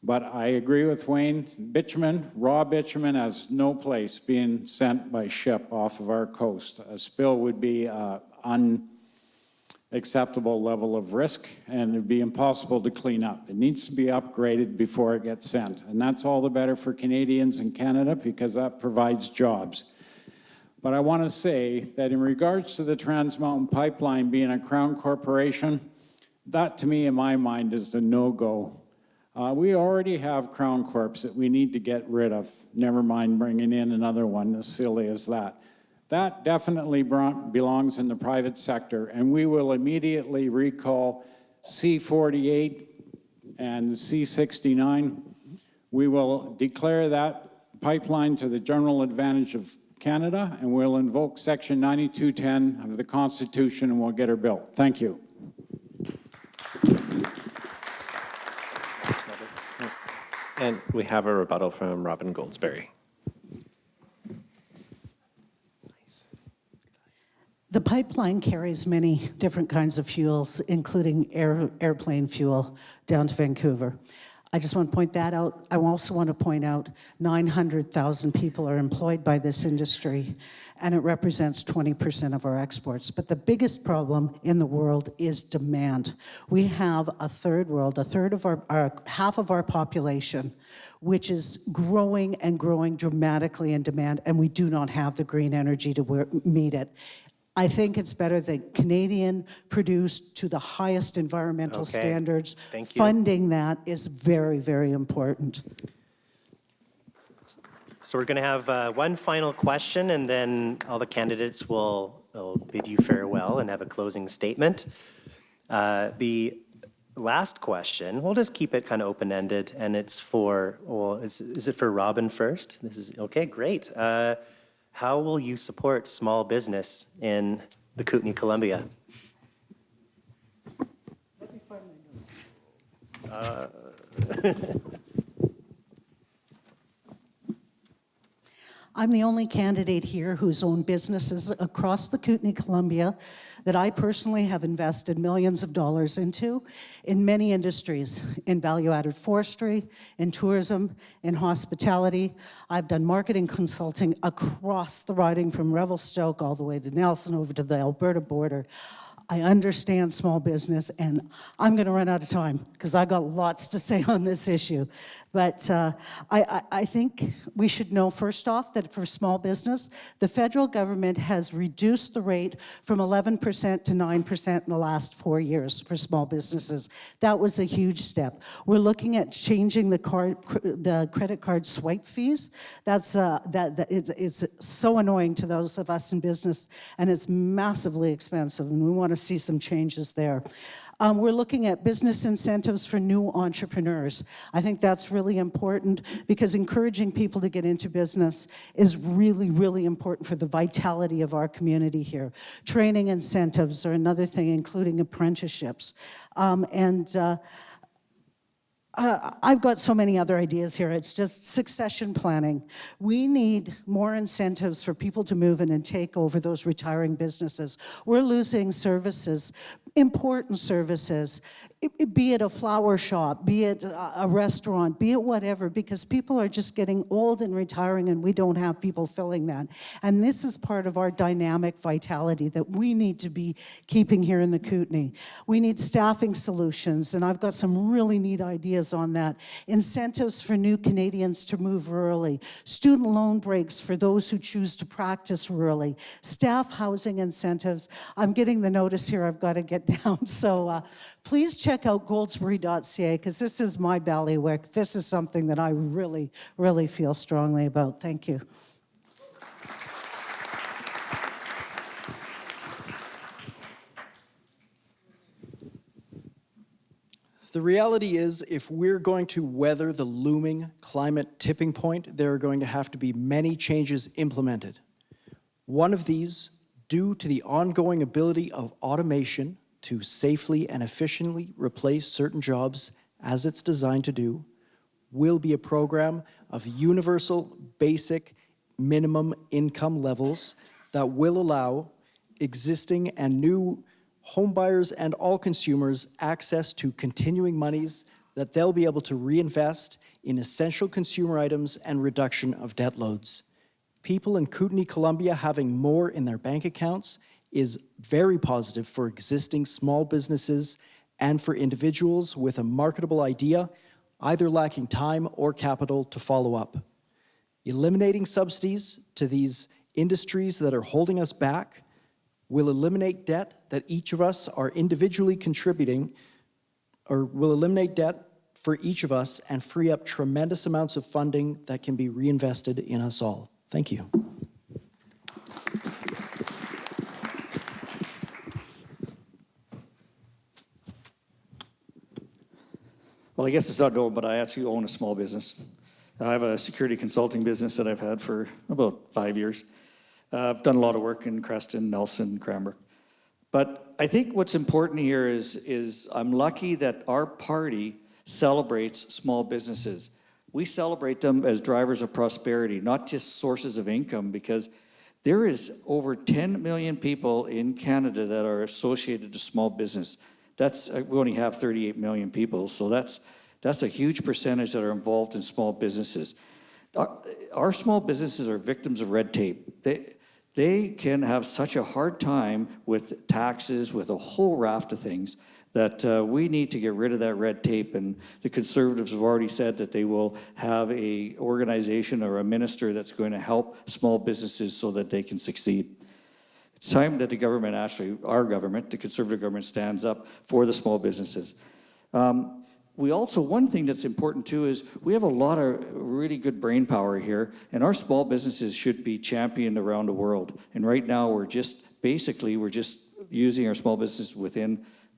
But I agree with Wayne, bitumen, raw bitumen has no place being sent by ship off of our coast. A spill would be an unacceptable level of risk, and it'd be impossible to clean up. It needs to be upgraded before it gets sent. And that's all the better for Canadians in Canada because that provides jobs. But I want to say that in regards to the Trans Mountain Pipeline being a Crown corporation, that to me in my mind is a no-go. We already have Crown Corps that we need to get rid of, never mind bringing in another one as silly as that. That definitely belongs in the private sector, and we will immediately recall C-48 and C-69. We will declare that pipeline to the general advantage of Canada, and we'll invoke Section 9210 of the Constitution, and we'll get her built. Thank you. And we have a rebuttal from Robin Goldsberry. The pipeline carries many different kinds of fuels, including airplane fuel down to Vancouver. I just want to point that out. I also want to point out 900,000 people are employed by this industry, and it represents 20% of our exports. But the biggest problem in the world is demand. We have a third world, half of our population, which is growing and growing dramatically in demand, and we do not have the green energy to meet it. I think it's better that Canadian produced to the highest environmental standards. Thank you. Funding that is very, very important. So we're going to have one final question, and then all the candidates will bid you farewell and have a closing statement. The last question, we'll just keep it kind of open-ended, and it's for, well, is it for Robin first? This is, okay, great. How will you support small business in the Kootenay, Columbia? Let me find my notes. I'm the only candidate here who's owned businesses across the Kootenay, Columbia that I personally have invested millions of dollars into in many industries, in value-added forestry, in tourism, in hospitality. I've done marketing consulting across the riding from Revelstoke all the way to Nelson over to the Alberta border. I understand small business, and I'm going to run out of time because I got lots to say on this issue. But I think we should know first off that for small business, the federal government has reduced the rate from 11% to 9% in the last 4 years for small businesses. That was a huge step. We're looking at changing the credit card swipe fees. It's so annoying to those of us in business, and it's massively expensive, and we want to see some changes there. We're looking at business incentives for new entrepreneurs. I think that's really important because encouraging people to get into business is really, really important for the vitality of our community here. Training incentives are another thing, including apprenticeships. I've got so many other ideas here. It's just succession planning. We need more incentives for people to move in and take over those retiring businesses. We're losing services, important services, be it a flower shop, be it a restaurant, be it whatever, because people are just getting old and retiring and we don't have people filling that. And this is part of our dynamic vitality that we need to be keeping here in the Kootenay. We need staffing solutions, and I've got some really neat ideas on that. Incentives for new Canadians to move rurally, student loan breaks for those who choose to practice rurally, staff housing incentives. I'm getting the notice here, I've got to get down. So please check out goldsberry.ca because this is my bailiwick. This is something that I really, really feel strongly about. Thank you. The reality is, if we're going to weather the looming climate tipping point, there are going to have to be many changes implemented. One of these, due to the ongoing ability of automation to safely and efficiently replace certain jobs as it's designed to do, will be a program of universal basic minimum income levels that will allow existing and new homebuyers and all consumers access to continuing monies that they'll be able to reinvest in essential consumer items and reduction of debt loads. People in Kootenay, Columbia having more in their bank accounts is very positive for existing small businesses and for individuals with a marketable idea, either lacking time or capital to follow up. Eliminating subsidies to these industries that are holding us back will eliminate debt that each of us are individually contributing, or will eliminate debt for each of us and free up tremendous amounts of funding that can be reinvested in us all. Thank you. Well, I guess it's not known, but I actually own a small business. I have a security consulting business that I've had for about 5 years. I've done a lot of work in Creston, Nelson, Cranbrook. But I think what's important here is I'm lucky that our party celebrates small businesses. We celebrate them as drivers of prosperity, not just sources of income, because there is over 10 million people in Canada that are associated to small business. We only have 38 million people, so that's a huge percentage that are involved in small businesses. Our small businesses are victims of red tape. They can have such a hard time with taxes, with a whole raft of things, that we need to get rid of that red tape. And the Conservatives have already said that they will have an organization or a minister that's going to help small businesses so that they can succeed. It's time that the government, actually, our government, the Conservative government, stands up for the small businesses. We also, one thing that's important too is we have a lot of really good brain power here, and our small businesses should be championed around the world. And right now we're just using our small business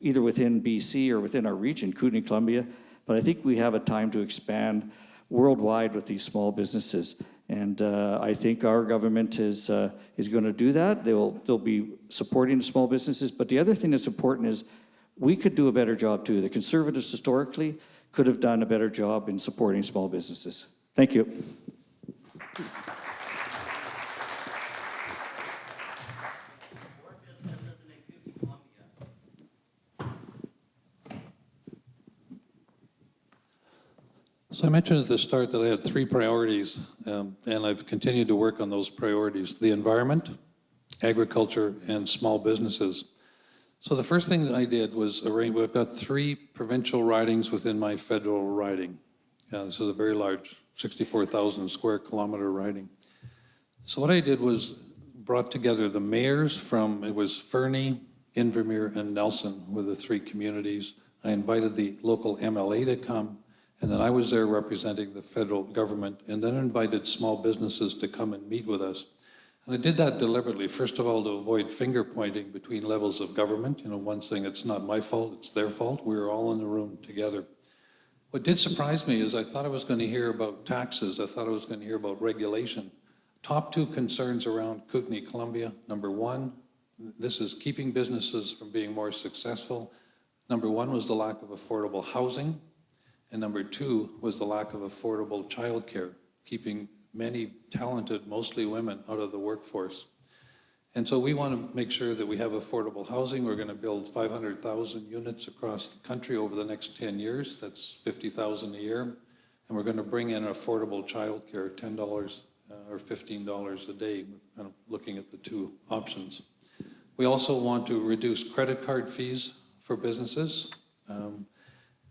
either within BC or within our region, Kootenay, Columbia. But I think we have a time to expand worldwide with these small businesses. And I think our government is going to do that. They'll be supporting the small businesses. But the other thing that's important is we could do a better job too. The Conservatives historically could have done a better job in supporting small businesses. Thank you. So I mentioned at the start that I had 3 priorities, and I've continued to work on those priorities: the environment, agriculture, and small businesses. So the first thing that I did was we've got 3 provincial ridings within my federal riding. This is a very large 64,000 square kilometer riding. So what I did was brought together the mayors it was Fernie, Invermere, and Nelson were the 3 communities. I invited the local MLA to come, and then I was there representing the federal government, and then invited small businesses to come and meet with us. And I did that deliberately, first of all, to avoid finger pointing between levels of government. One saying it's not my fault, it's their fault. We were all in the room together. What did surprise me is I thought I was going to hear about taxes. I thought I was going to hear about regulation. Top 2 concerns around Kootenay, Columbia. Number 1, this is keeping businesses from being more successful. Number 1 was the lack of affordable housing. And number 2 was the lack of affordable childcare, keeping many talented, mostly women, out of the workforce. And so we want to make sure that we have affordable housing. We're going to build 500,000 units across the country over the next 10 years. That's 50,000 a year. And we're going to bring in affordable childcare, $10 or $15 a day, kind of looking at the 2 options. We also want to reduce credit card fees for businesses.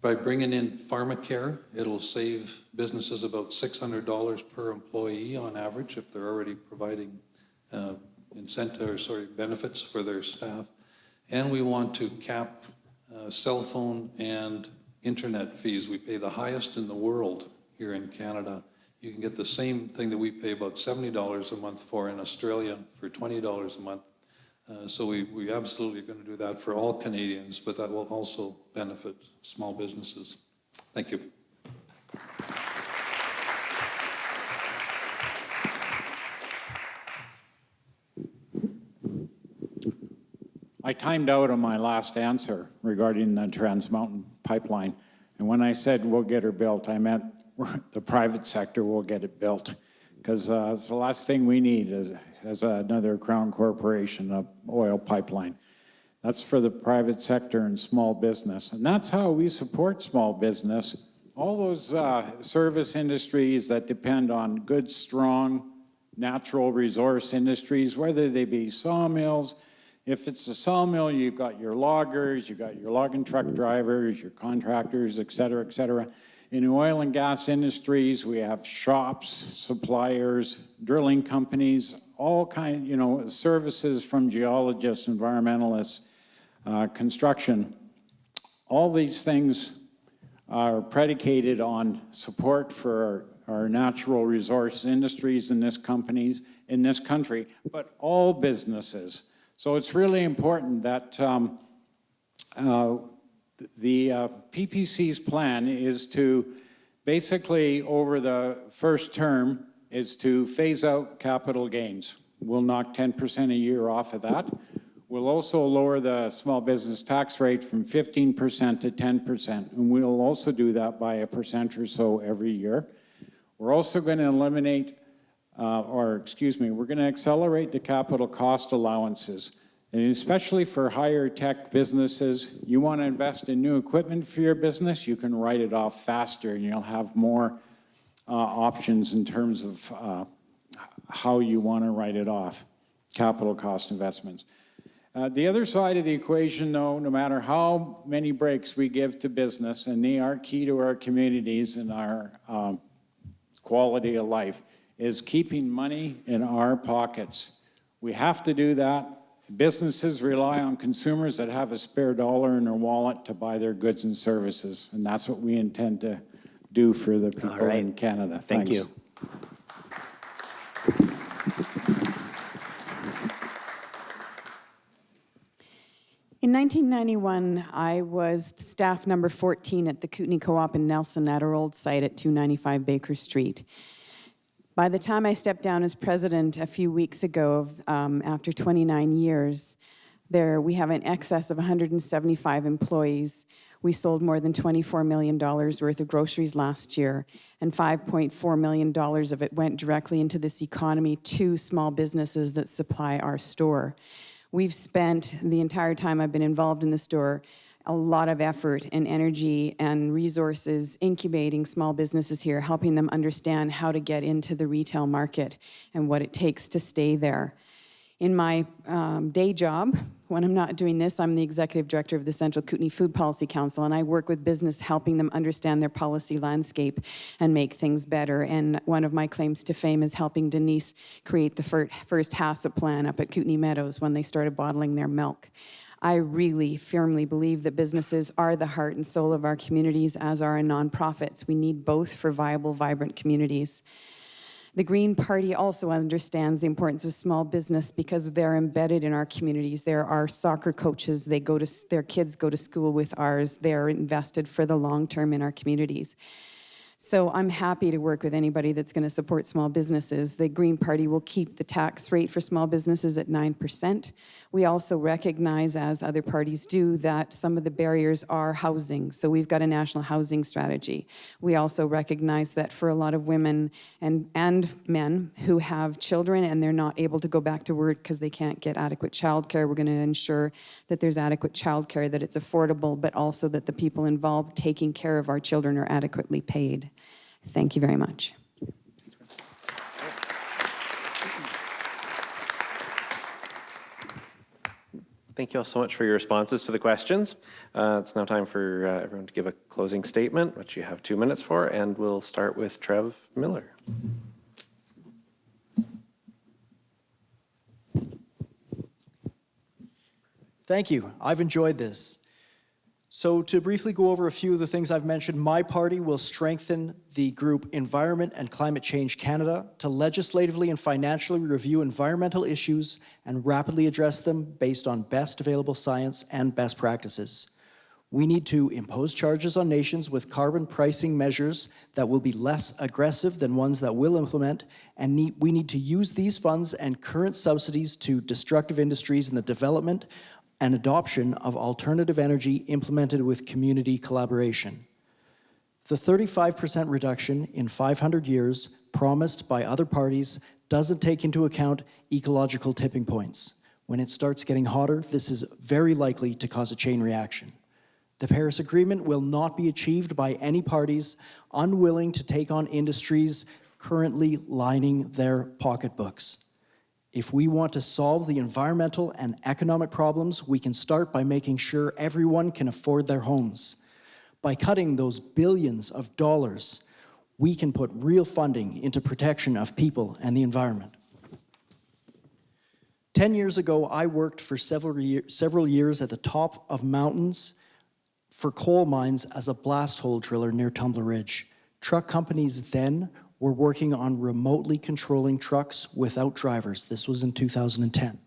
By bringing in pharmacare, it'll save businesses about $600 per employee on average if they're already providing benefits for their staff. And we want to cap cell phone and internet fees. We pay the highest in the world here in Canada. You can get the same thing that we pay about $70 a month for in Australia for $20 a month. So we absolutely are going to do that for all Canadians, but that will also benefit small businesses. Thank you. I timed out on my last answer regarding the Trans Mountain Pipeline. And when I said we'll get her built, I meant the private sector will get it built. Because it's the last thing we need as another Crown Corporation, a oil pipeline. That's for the private sector and small business. And that's how we support small business. All those service industries that depend on good, strong, natural resource industries, whether they be sawmills. If it's a sawmill, you've got your loggers, you've got your logging truck drivers, your contractors, et cetera, et cetera. In the oil and gas industries, we have shops, suppliers, drilling companies, all kind, services from geologists, environmentalists, construction. All these things are predicated on support for our natural resource industries in this country, but all businesses. So it's really important that the PPC's plan is to basically, over the first term, is to phase out capital gains. We'll knock 10% a year off of that. We'll also lower the small business tax rate from 15% to 10%, and we'll also do that by 1% or so every year. We're also going to eliminate, we're going to accelerate the capital cost allowances. And especially for higher tech businesses, you want to invest in new equipment for your business, you can write it off faster and you'll have more options in terms of how you want to write it off, capital cost investments. The other side of the equation, though, no matter how many breaks we give to business, and they are key to our communities and our quality of life, is keeping money in our pockets. We have to do that. Businesses rely on consumers that have a spare dollar in their wallet to buy their goods and services, and that's what we intend to do for the people in Canada. Thank you. In 1991, I was staff number 14 at the Kootenay Co-op in Nelson at our old site at 295 Baker Street. By the time I stepped down as president a few weeks ago, after 29 years, we have an excess of 175 employees. We sold more than $24 million worth of groceries last year, and $5.4 million of it went directly into this economy to small businesses that supply our store. We've spent, the entire time I've been involved in the store, a lot of effort and energy and resources incubating small businesses here, helping them understand how to get into the retail market and what it takes to stay there. In my day job, when I'm not doing this, I'm the executive director of the Central Kootenay Food Policy Council, and I work with business, helping them understand their policy landscape and make things better. And one of my claims to fame is helping Denise create the first HACCP plan up at Kootenay Meadows when they started bottling their milk. I really firmly believe that businesses are the heart and soul of our communities, as are our nonprofits. We need both for viable, vibrant communities. The Green Party also understands the importance of small business because they're embedded in our communities. There are soccer coaches, their kids go to school with ours. They're invested for the long term in our communities. So I'm happy to work with anybody that's going to support small businesses. The Green Party will keep the tax rate for small businesses at 9%. We also recognize, as other parties do, that some of the barriers are housing. So we've got a national housing strategy. We also recognize that for a lot of women and men who have children and they're not able to go back to work because they can't get adequate childcare, we're going to ensure that there's adequate childcare, that it's affordable, but also that the people involved taking care of our children are adequately paid. Thank you very much. Thank you all so much for your responses to the questions. It's now time for everyone to give a closing statement, which you have 2 minutes for, and we'll start with Trev Miller. Thank you. I've enjoyed this. So to briefly go over a few of the things I've mentioned, my party will strengthen the group Environment and Climate Change Canada to legislatively and financially review environmental issues and rapidly address them based on best available science and best practices. We need to impose charges on nations with carbon pricing measures that will be less aggressive than ones that will implement, and we need to use these funds and current subsidies to destructive industries in the development and adoption of alternative energy implemented with community collaboration. The 35% reduction in 500 years promised by other parties doesn't take into account ecological tipping points. When it starts getting hotter, this is very likely to cause a chain reaction. The Paris Agreement will not be achieved by any parties unwilling to take on industries currently lining their pocketbooks. If we want to solve the environmental and economic problems, we can start by making sure everyone can afford their homes. By cutting those billions of dollars, we can put real funding into protection of people and the environment. 10 years ago, I worked for several years at the top of mountains for coal mines as a blast hole driller near Tumbler Ridge. Truck companies then were working on remotely controlling trucks without drivers. This was in 2010.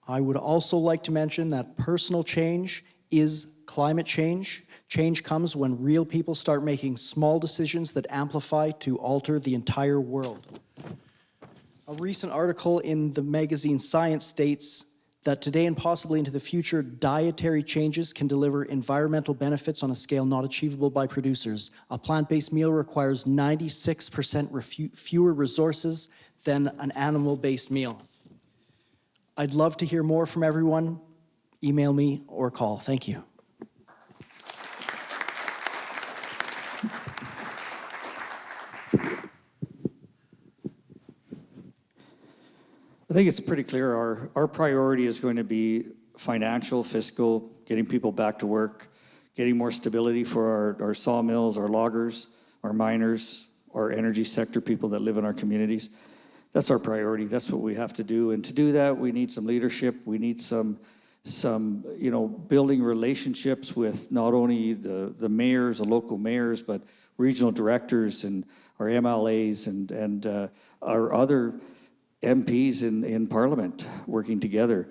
I would also like to mention that personal change is climate change. Change comes when real people start making small decisions that amplify to alter the entire world. A recent article in the magazine Science states that today and possibly into the future, dietary changes can deliver environmental benefits on a scale not achievable by producers. A plant-based meal requires 96% fewer resources than an animal-based meal. I'd love to hear more from everyone. Email me or call. Thank you. I think it's pretty clear our priority is going to be financial, fiscal, getting people back to work, getting more stability for our sawmills, our loggers, our miners, our energy sector people that live in our communities. That's our priority. That's what we have to do. And to do that, we need some leadership. We need some building relationships with not only the mayors, the local mayors, but regional directors and our MLAs and our other MPs in Parliament working together.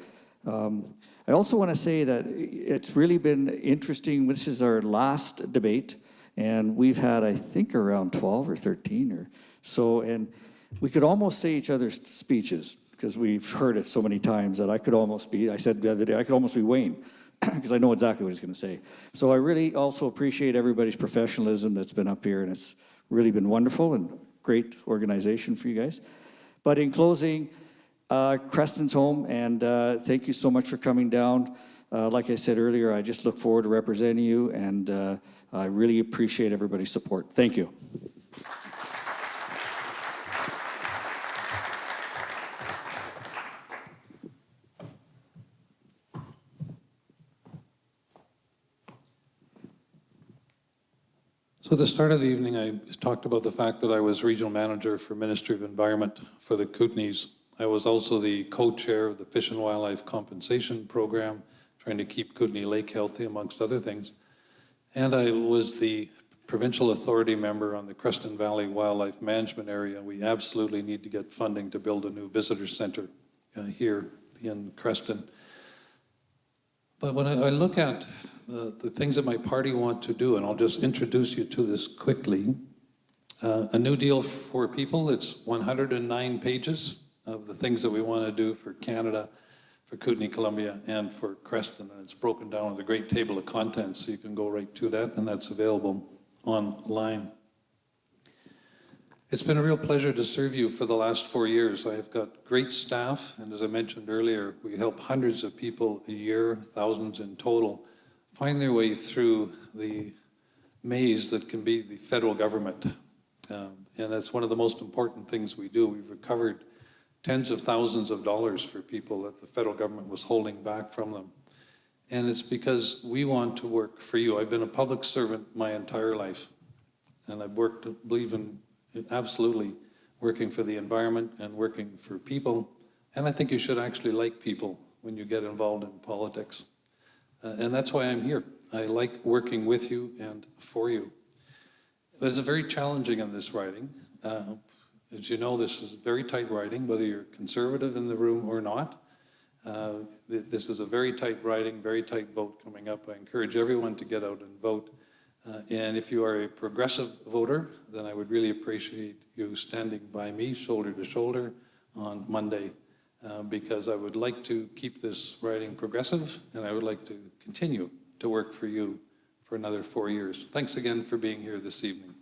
I also want to say that it's really been interesting. This is our last debate, and we've had, I think, around 12 or 13 or so, and we could almost say each other's speeches because we've heard it so many times that I said the other day, I could almost be Wayne because I know exactly what he's going to say. So I really also appreciate everybody's professionalism that's been up here, and it's really been wonderful and great organization for you guys. But in closing, Creston's home, and thank you so much for coming down. Like I said earlier, I just look forward to representing you, and I really appreciate everybody's support. Thank you. So at the start of the evening, I talked about the fact that I was regional manager for Ministry of Environment for the Kootenays. I was also the co-chair of the Fish and Wildlife Compensation Program, trying to keep Kootenay Lake healthy, amongst other things. And I was the provincial authority member on the Creston Valley Wildlife Management Area. We absolutely need to get funding to build a new visitor center here in Creston. But when I look at the things that my party want to do, and I'll just introduce you to this quickly. A New Deal for People, it's 109 pages of the things that we want to do for Canada, for Kootenay, Columbia, and for Creston. And it's broken down with a great table of contents, so you can go right to that, and that's available online. It's been a real pleasure to serve you for the last 4 years. I have got great staff, and as I mentioned earlier, we help hundreds of people a year, thousands in total, find their way through the maze that can be the federal government. And that's one of the most important things we do. We've recovered tens of thousands of dollars for people that the federal government was holding back from them. And it's because we want to work for you. I've been a public servant my entire life, and I've believe in absolutely working for the environment and working for people. And I think you should actually like people when you get involved in politics. and that's why I'm here. I like working with you and for you. But it's very challenging in this riding. As you know, this is very tight riding, whether you're conservative in the room or not. This is a very tight riding, very tight vote coming up. I encourage everyone to get out and vote. And if you are a progressive voter, then I would really appreciate you standing by me shoulder to shoulder on Monday, because I would like to keep this riding progressive, and I would like to continue to work for you for another 4 years. Thanks again for being here this evening.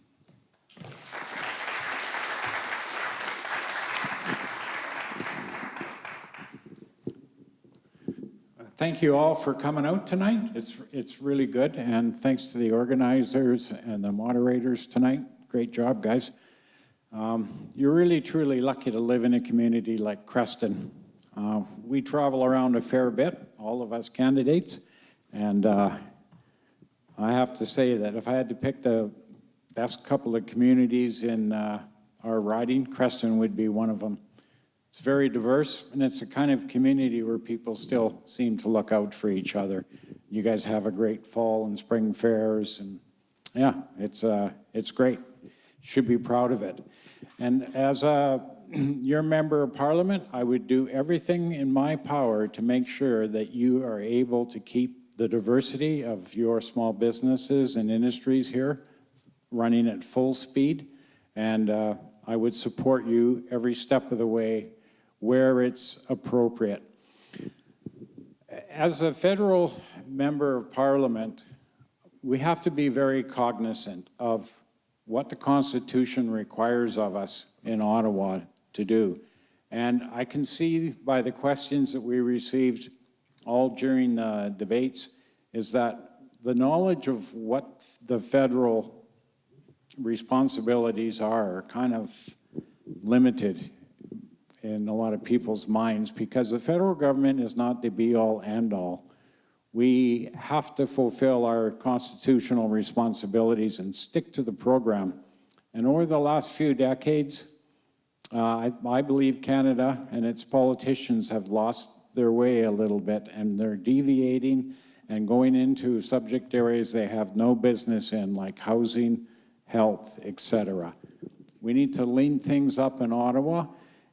Thank you all for coming out tonight. It's really good, and thanks to the organizers and the moderators tonight. Great job, guys. You're really, truly lucky to live in a community like Creston. We travel around a fair bit, all of us candidates, and I have to say that if I had to pick the best couple of communities in our riding, Creston would be one of them. It's very diverse, and it's a kind of community where people still seem to look out for each other. You guys have a great fall and spring fairs, and yeah, it's great. Should be proud of it. And as your member of parliament, I would do everything in my power to make sure that you are able to keep the diversity of your small businesses and industries here running at full speed. And I would support you every step of the way where it's appropriate. As a federal member of parliament, we have to be very cognizant of what the Constitution requires of us in Ottawa to do. And I can see by the questions that we received all during the debates is that the knowledge of what the federal responsibilities are kind of limited in a lot of people's minds, because the federal government is not the be-all, end-all. We have to fulfill our constitutional responsibilities and stick to the program. And over the last few decades, I believe Canada and its politicians have lost their way a little bit, and they're deviating and going into subject areas they have no business in, like housing, health, etc. We need to lean things up in Ottawa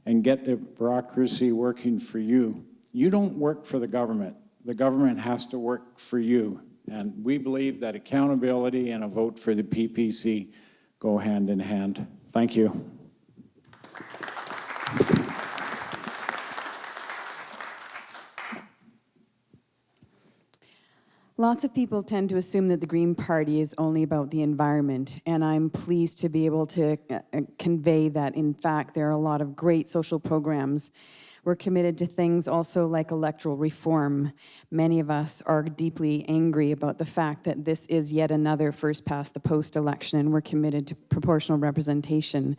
and get the bureaucracy working for you. You don't work for the government. The government has to work for you. And we believe that accountability and a vote for the PPC go hand in hand. Thank you. Lots of people tend to assume that the Green Party is only about the environment, and I'm pleased to be able to convey that, in fact, there are a lot of great social programs. We're committed to things also like electoral reform. Many of us are deeply angry about the fact that this is yet another first-past-the-post election, and we're committed to proportional representation.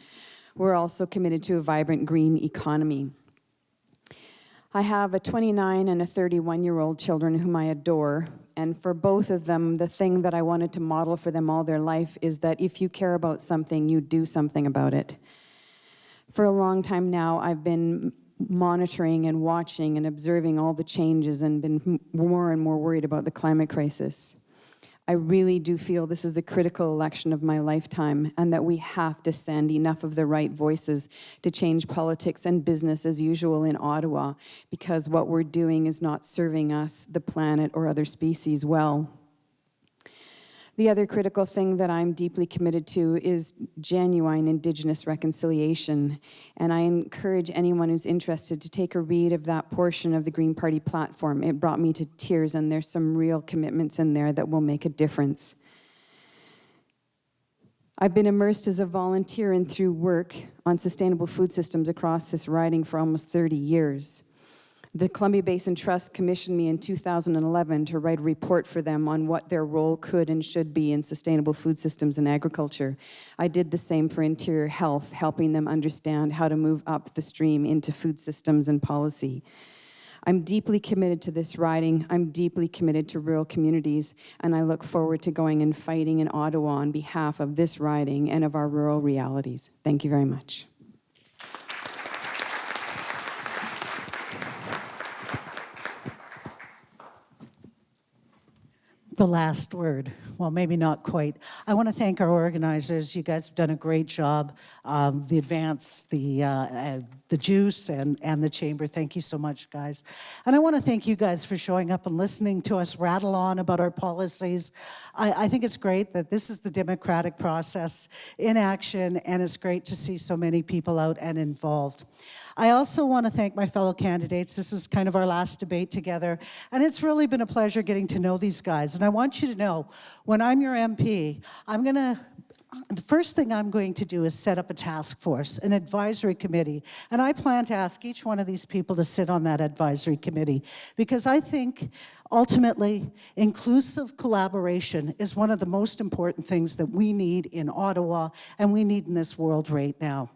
We're also committed to a vibrant green economy. I have a 29 and a 31-year-old children whom I adore, and for both of them, the thing that I wanted to model for them all their life is that if you care about something, you do something about it. For a long time now, I've been monitoring and watching and observing all the changes and been more and more worried about the climate crisis. I really do feel this is the critical election of my lifetime, and that we have to send enough of the right voices to change politics and business as usual in Ottawa, because what we're doing is not serving us, the planet, or other species well. The other critical thing that I'm deeply committed to is genuine Indigenous reconciliation, and I encourage anyone who's interested to take a read of that portion of the Green Party platform. It brought me to tears, and there's some real commitments in there that will make a difference. I've been immersed as a volunteer and through work on sustainable food systems across this riding for almost 30 years. The Columbia Basin Trust commissioned me in 2011 to write a report for them on what their role could and should be in sustainable food systems and agriculture. I did the same for Interior Health, helping them understand how to move up the stream into food systems and policy. I'm deeply committed to this riding. I'm deeply committed to rural communities, and I look forward to going and fighting in Ottawa on behalf of this riding and of our rural realities. Thank you very much. the last word. Well, maybe not quite. I want to thank our organizers. You guys have done a great job. The Advance, the Juice, and the Chamber. Thank you so much, guys. And I want to thank you guys for showing up and listening to us rattle on about our policies. I think it's great that this is the democratic process in action, and it's great to see so many people out and involved. I also want to thank my fellow candidates. This is kind of our last debate together, and it's really been a pleasure getting to know these guys. And I want you to know, when I'm your MP, the first thing I'm going to do is set up a task force, an advisory committee, and I plan to ask each one of these people to sit on that advisory committee, because I think ultimately inclusive collaboration is one of the most important things that we need in Ottawa and we need in this world right now.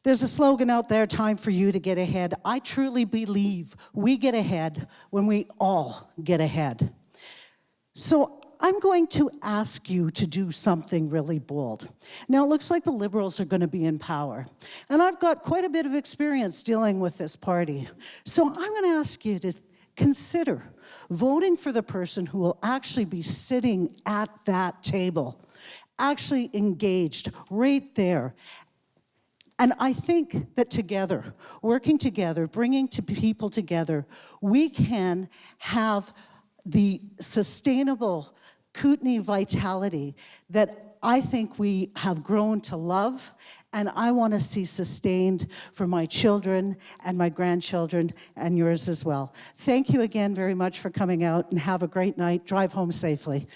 There's a slogan out there, time for you to get ahead. I truly believe we get ahead when we all get ahead. So I'm going to ask you to do something really bold. Now, it looks like the Liberals are going to be in power, and I've got quite a bit of experience dealing with this party. So I'm going to ask you to consider voting for the person who will actually be sitting at that table, actually engaged right there. And I think that together, working together, bringing people together, we can have the sustainable Kootenay vitality that I think we have grown to love, and I want to see sustained for my children and my grandchildren and yours as well. Thank you again very much for coming out, and have a great night. Drive home safely.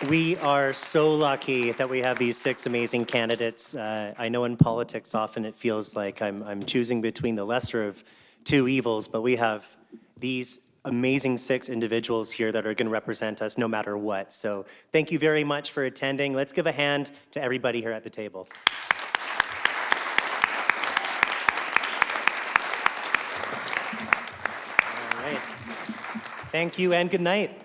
We are so lucky that we have these 6 amazing candidates. I know in politics often it feels like I'm choosing between the lesser of 2 evils, but we have these amazing 6 individuals here that are going to represent us no matter what. So thank you very much for attending. Let's give a hand to everybody here at the table. All right. Thank you and good night.